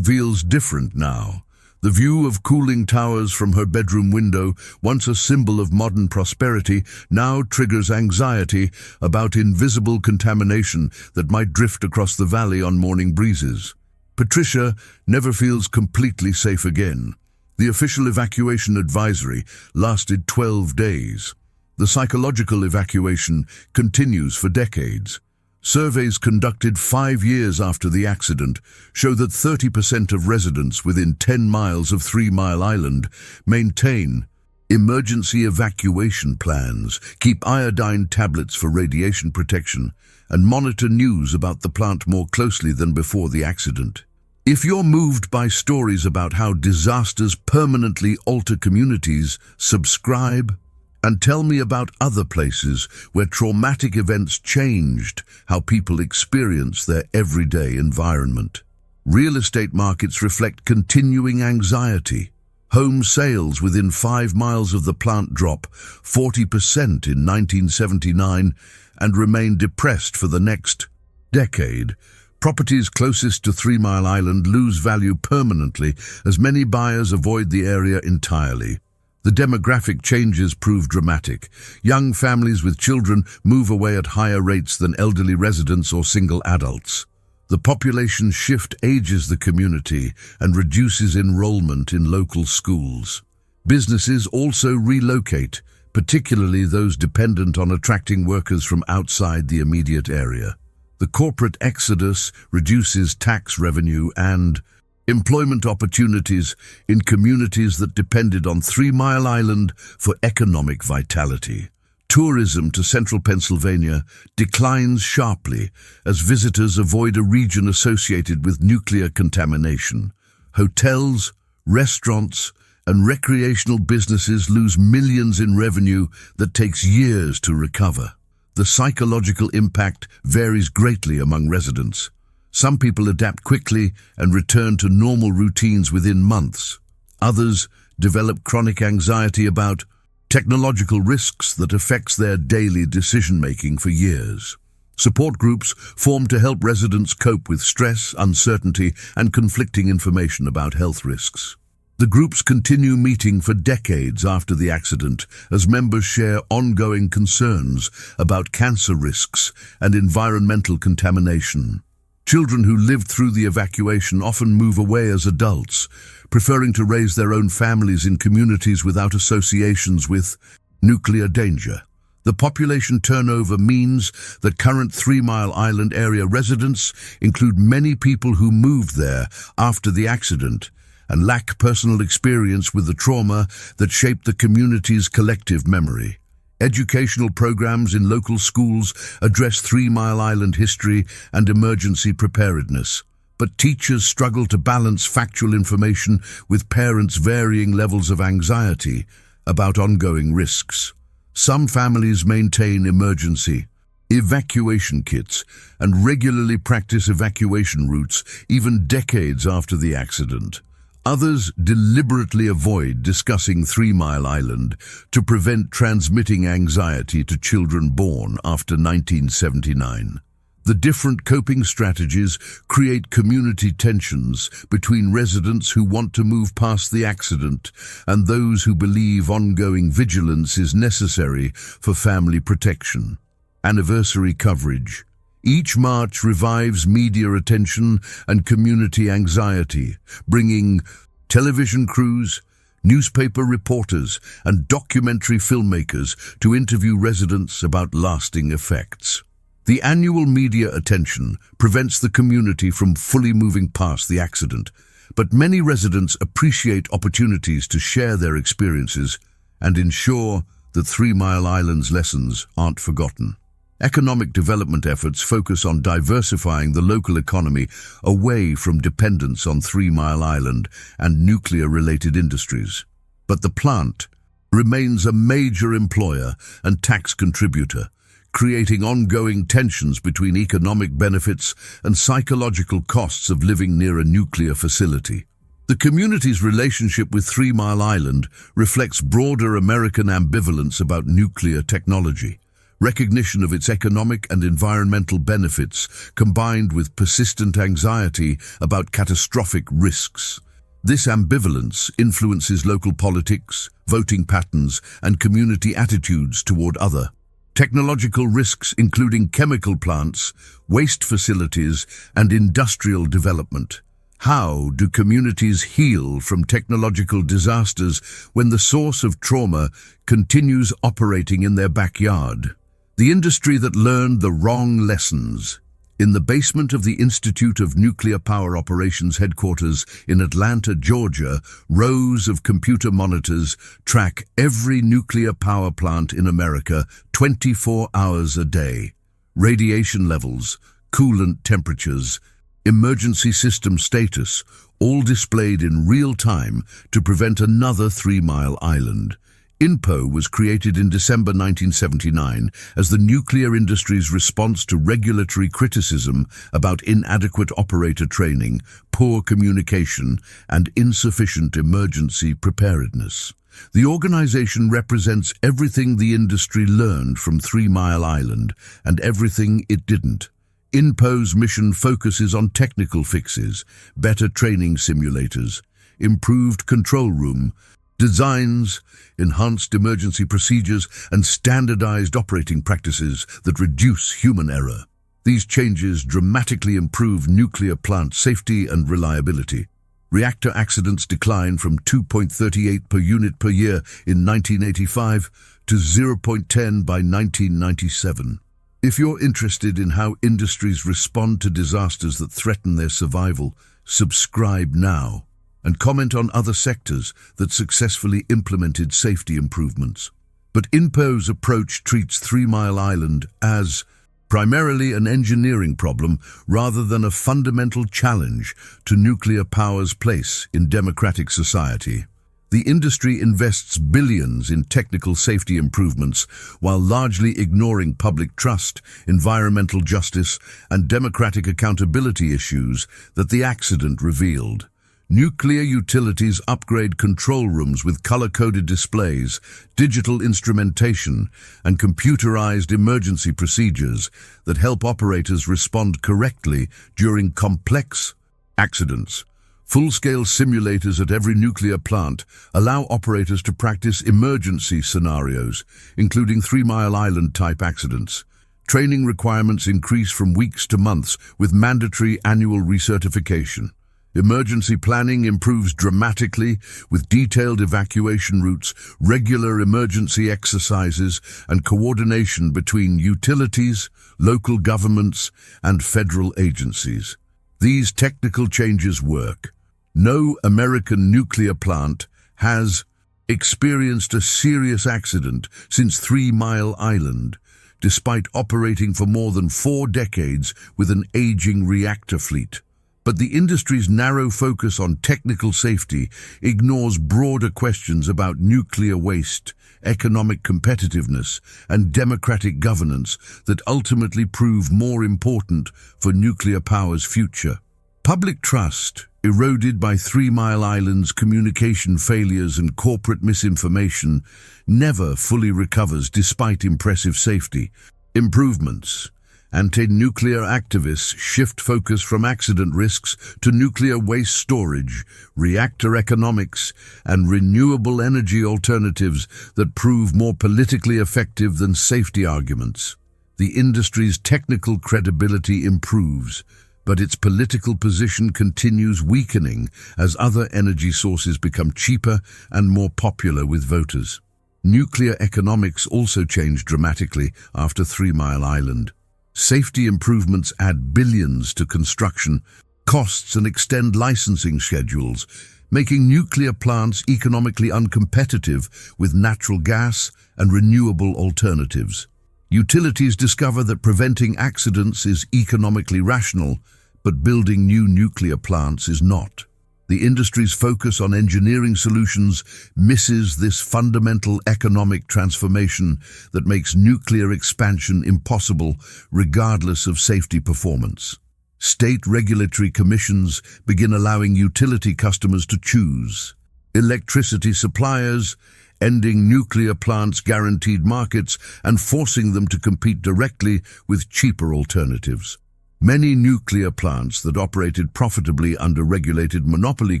feels different now. The view of cooling towers from her bedroom window, once a symbol of modern prosperity, now triggers anxiety about invisible contamination that might drift across the valley on morning breezes. Patricia never feels completely safe again. The official evacuation advisory lasted 12 days. The psychological evacuation continues for decades. Surveys conducted 5 years after the accident show that 30% of residents within 10 miles of 3 Mile Island maintain emergency evacuation plans, keep iodine tablets for radiation protection, and monitor news about the plant more closely than before the accident. If you're moved by stories about how disasters permanently alter communities, subscribe and tell me about other places where traumatic events changed how people experience their everyday environment. Real estate markets reflect continuing anxiety. Home sales within 5 miles of the plant drop 40% in 1979 and remain depressed for the next decade. Properties closest to 3 Mile Island lose value permanently as many buyers avoid the area entirely. The demographic changes prove dramatic. Young families with children move away at higher rates than elderly residents or single adults. The population shift ages the community and reduces enrollment in local schools. Businesses also relocate, particularly those dependent on attracting workers from outside the immediate area. The corporate exodus reduces tax revenue and employment opportunities in communities that depended on 3 Mile Island for economic vitality. Tourism to central Pennsylvania declines sharply as visitors avoid a region associated with nuclear contamination. Hotels, restaurants, and recreational businesses lose millions in revenue that takes years to recover. The psychological impact varies greatly among residents. Some people adapt quickly and return to normal routines within months. Others develop chronic anxiety about technological risks that affects their daily decision-making for years. Support groups form to help residents cope with stress, uncertainty, and conflicting information about health risks. The groups continue meeting for decades after the accident as members share ongoing concerns about cancer risks and environmental contamination. Children who lived through the evacuation often move away as adults, preferring to raise their own families in communities without associations with nuclear danger. The population turnover means that current 3 Mile Island area residents include many people who moved there after the accident and lack personal experience with the trauma that shaped the community's collective memory. Educational programs in local schools address 3 Mile Island history and emergency preparedness, but teachers struggle to balance factual information with parents' varying levels of anxiety about ongoing risks. Some families maintain emergency evacuation kits and regularly practice evacuation routes even decades after the accident. Others deliberately avoid discussing 3 Mile Island to prevent transmitting anxiety to children born after 1979. The different coping strategies create community tensions between residents who want to move past the accident and those who believe ongoing vigilance is necessary for family protection. Anniversary coverage. Each March revives media attention and community anxiety, bringing television crews, newspaper reporters, and documentary filmmakers to interview residents about lasting effects. The annual media attention prevents the community from fully moving past the accident, but many residents appreciate opportunities to share their experiences and ensure that 3 Mile Island's lessons aren't forgotten. Economic development efforts focus on diversifying the local economy away from dependence on 3 Mile Island and nuclear-related industries. But the plant remains a major employer and tax contributor, creating ongoing tensions between economic benefits and psychological costs of living near a nuclear facility. The community's relationship with 3 Mile Island reflects broader American ambivalence about nuclear technology. Recognition of its economic and environmental benefits combined with persistent anxiety about catastrophic risks. This ambivalence influences local politics, voting patterns, and community attitudes toward other technological risks, including chemical plants, waste facilities, and industrial development. How do communities heal from technological disasters when the source of trauma continues operating in their backyard? The industry that learned the wrong lessons. In the basement of the Institute of Nuclear Power Operations headquarters in Atlanta, Georgia, rows of computer monitors track every nuclear power plant in America 24 hours a day. Radiation levels, coolant temperatures, emergency system status, all displayed in real time to prevent another 3 Mile Island. INPO was created in December 1979 as the nuclear industry's response to regulatory criticism about inadequate operator training, poor communication, and insufficient emergency preparedness. The organization represents everything the industry learned from 3 Mile Island and everything it didn't. INPO's mission focuses on technical fixes, better training simulators, improved control room designs, enhanced emergency procedures, and standardized operating practices that reduce human error. These changes dramatically improve nuclear plant safety and reliability. Reactor accidents declined from 2.38 per unit per year in 1985 to 0.10 by 1997. If you're interested in how industries respond to disasters that threaten their survival, subscribe now and comment on other sectors that successfully implemented safety improvements. But INPO's approach treats 3 Mile Island as primarily an engineering problem rather than a fundamental challenge to nuclear power's place in democratic society. The industry invests billions in technical safety improvements while largely ignoring public trust, environmental justice, and democratic accountability issues that the accident revealed. Nuclear utilities upgrade control rooms with color-coded displays, digital instrumentation, and computerized emergency procedures that help operators respond correctly during complex accidents. Full-scale simulators at every nuclear plant allow operators to practice emergency scenarios, including 3 Mile Island-type accidents. Training requirements increase from weeks to months with mandatory annual recertification. Emergency planning improves dramatically with detailed evacuation routes, regular emergency exercises, and coordination between utilities, local governments, and federal agencies. These technical changes work. No American nuclear plant has experienced a serious accident since 3 Mile Island, despite operating for more than 4 decades with an aging reactor fleet. But the industry's narrow focus on technical safety ignores broader questions about nuclear waste, economic competitiveness, and democratic governance that ultimately prove more important for nuclear power's future. Public trust, eroded by 3 Mile Island's communication failures and corporate misinformation, never fully recovers despite impressive safety improvements. Anti-nuclear activists shift focus from accident risks to nuclear waste storage, reactor economics, and renewable energy alternatives that prove more politically effective than safety arguments. The industry's technical credibility improves, but its political position continues weakening as other energy sources become cheaper and more popular with voters. Nuclear economics also changed dramatically after 3 Mile Island. Safety improvements add billions to construction costs and extend licensing schedules, making nuclear plants economically uncompetitive with natural gas and renewable alternatives. Utilities discover that preventing accidents is economically rational, but building new nuclear plants is not. The industry's focus on engineering solutions misses this fundamental economic transformation that makes nuclear expansion impossible regardless of safety performance. State regulatory commissions begin allowing utility customers to choose electricity suppliers, ending nuclear plants' guaranteed markets and forcing them to compete directly with cheaper alternatives. Many nuclear plants that operated profitably under regulated monopoly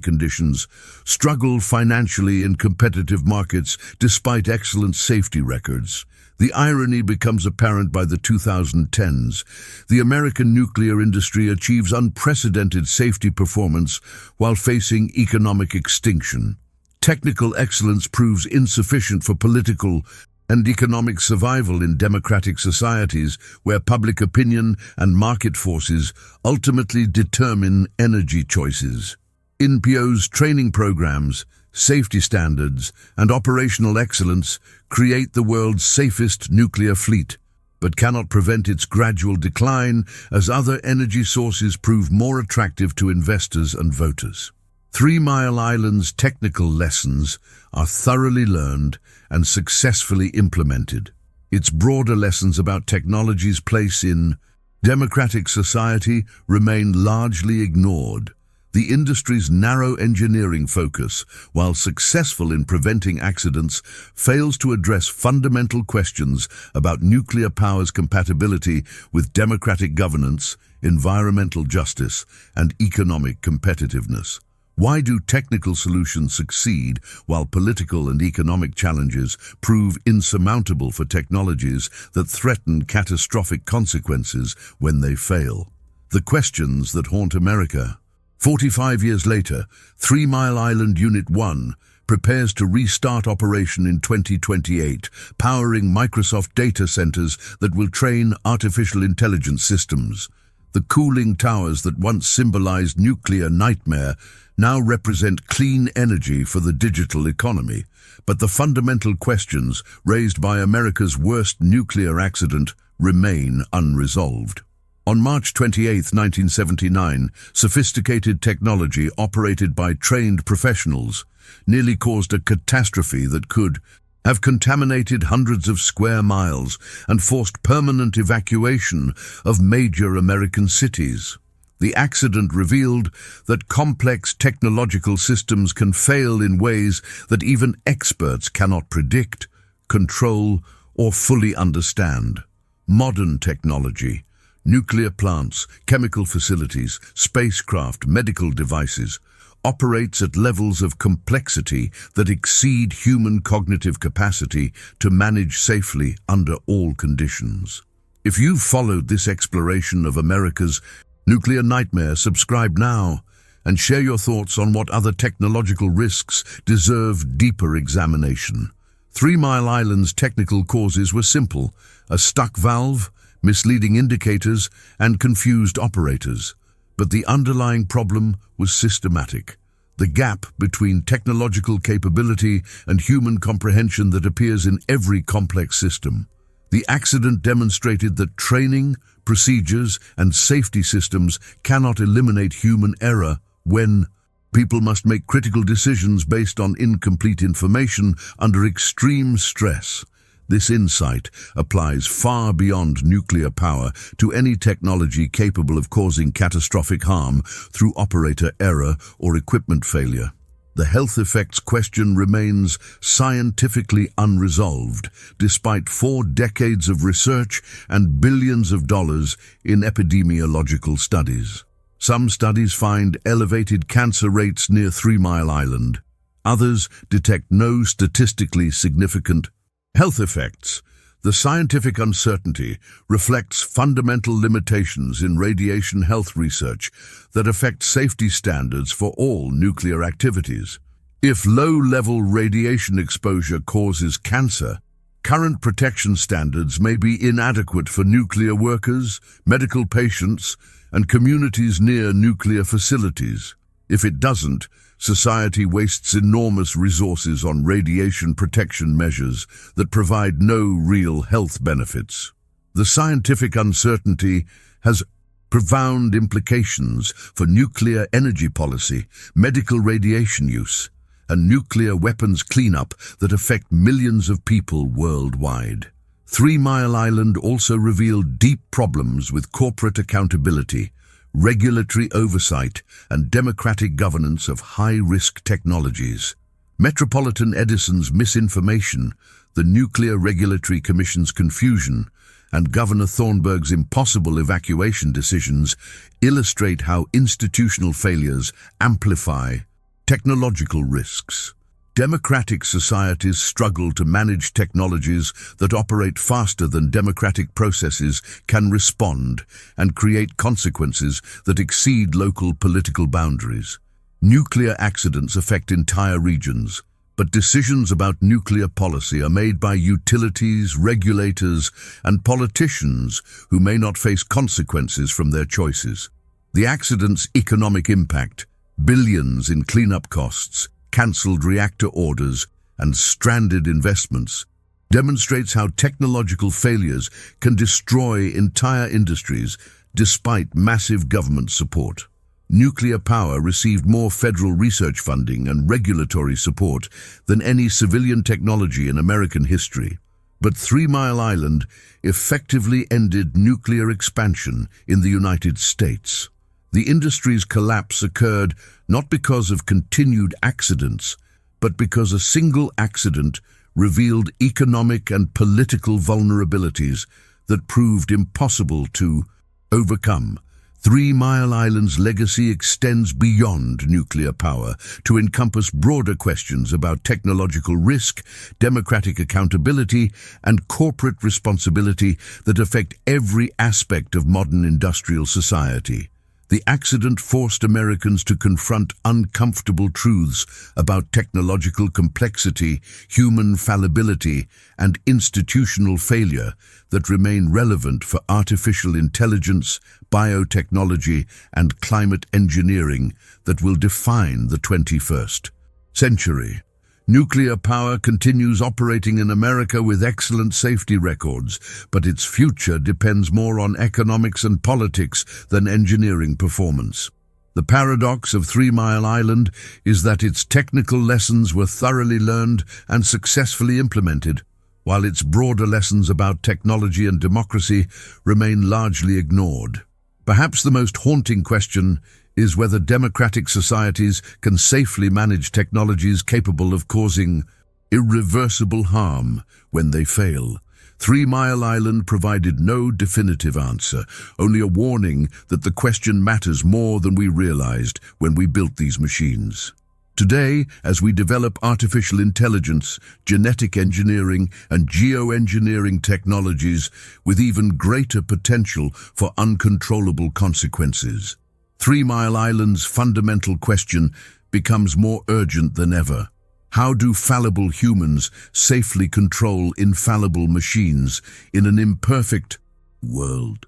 conditions struggle financially in competitive markets despite excellent safety records. The irony becomes apparent by the 2010s. The American nuclear industry achieves unprecedented safety performance while facing economic extinction. Technical excellence proves insufficient for political and economic survival in democratic societies where public opinion and market forces ultimately determine energy choices. INPO's training programs, safety standards, and operational excellence create the world's safest nuclear fleet, but cannot prevent its gradual decline as other energy sources prove more attractive to investors and voters. 3 Mile Island's technical lessons are thoroughly learned and successfully implemented. Its broader lessons about technology's place in democratic society remain largely ignored. The industry's narrow engineering focus, while successful in preventing accidents, fails to address fundamental questions about nuclear power's compatibility with democratic governance, environmental justice, and economic competitiveness. Why do technical solutions succeed while political and economic challenges prove insurmountable for technologies that threaten catastrophic consequences when they fail? The questions that haunt America. 45 years later, 3 Mile Island Unit 1 prepares to restart operation in 2028, powering Microsoft data centers that will train artificial intelligence systems. The cooling towers that once symbolized nuclear nightmare now represent clean energy for the digital economy. But the fundamental questions raised by America's worst nuclear accident remain unresolved. On March 28, 1979, sophisticated technology operated by trained professionals nearly caused a catastrophe that could have contaminated hundreds of square miles and forced permanent evacuation of major American cities. The accident revealed that complex technological systems can fail in ways that even experts cannot predict, control, or fully understand. Modern technology, nuclear plants, chemical facilities, spacecraft, medical devices, operates at levels of complexity that exceed human cognitive capacity to manage safely under all conditions. If you've followed this exploration of America's nuclear nightmare, subscribe now and share your thoughts on what other technological risks deserve deeper examination. 3 Mile Island's technical causes were simple: a stuck valve, misleading indicators, and confused operators. But the underlying problem was systematic. The gap between technological capability and human comprehension that appears in every complex system. The accident demonstrated that training, procedures, and safety systems cannot eliminate human error when people must make critical decisions based on incomplete information under extreme stress. This insight applies far beyond nuclear power to any technology capable of causing catastrophic harm through operator error or equipment failure. The health effects question remains scientifically unresolved, despite 4 decades of research and billions of dollars in epidemiological studies. Some studies find elevated cancer rates near 3 Mile Island. Others detect no statistically significant health effects. The scientific uncertainty reflects fundamental limitations in radiation health research that affect safety standards for all nuclear activities. If low-level radiation exposure causes cancer, current protection standards may be inadequate for nuclear workers, medical patients, and communities near nuclear facilities. If it doesn't, society wastes enormous resources on radiation protection measures that provide no real health benefits. The scientific uncertainty has profound implications for nuclear energy policy, medical radiation use, and nuclear weapons cleanup that affect millions of people worldwide. 3 Mile Island also revealed deep problems with corporate accountability, regulatory oversight, and democratic governance of high-risk technologies. Metropolitan Edison's misinformation, the Nuclear Regulatory Commission's confusion, and Governor Thornburg's impossible evacuation decisions illustrate how institutional failures amplify technological risks. Democratic societies struggle to manage technologies that operate faster than democratic processes can respond and create consequences that exceed local political boundaries. Nuclear accidents affect entire regions, but decisions about nuclear policy are made by utilities, regulators, and politicians who may not face consequences from their choices. The accident's economic impact, billions in cleanup costs, cancelled reactor orders, and stranded investments, demonstrates how technological failures can destroy entire industries despite massive government support. Nuclear power received more federal research funding and regulatory support than any civilian technology in American history. But 3 Mile Island effectively ended nuclear expansion in the United States. The industry's collapse occurred not because of continued accidents, but because a single accident revealed economic and political vulnerabilities that proved impossible to overcome. Three Mile Island's legacy extends beyond nuclear power to encompass broader questions about technological risk, democratic accountability, and corporate responsibility that affect every aspect of modern industrial society. The accident forced Americans to confront uncomfortable truths about technological complexity, human fallibility, and institutional failure that remain relevant for artificial intelligence, biotechnology, and climate engineering that will define the 21st century. Nuclear power continues operating in America with excellent safety records, but its future depends more on economics and politics than engineering performance. The paradox of 3 Mile Island is that its technical lessons were thoroughly learned and successfully implemented, while its broader lessons about technology and democracy remain largely ignored. Perhaps the most haunting question is whether democratic societies can safely manage technologies capable of causing irreversible harm when they fail. 3 Mile Island provided no definitive answer, only a warning that the question matters more than we realized when we built these machines. Today, as we develop artificial intelligence, genetic engineering, and geoengineering technologies with even greater potential for uncontrollable consequences, 3 Mile Island's fundamental question becomes more urgent than ever. How do fallible humans safely control infallible machines in an imperfect world?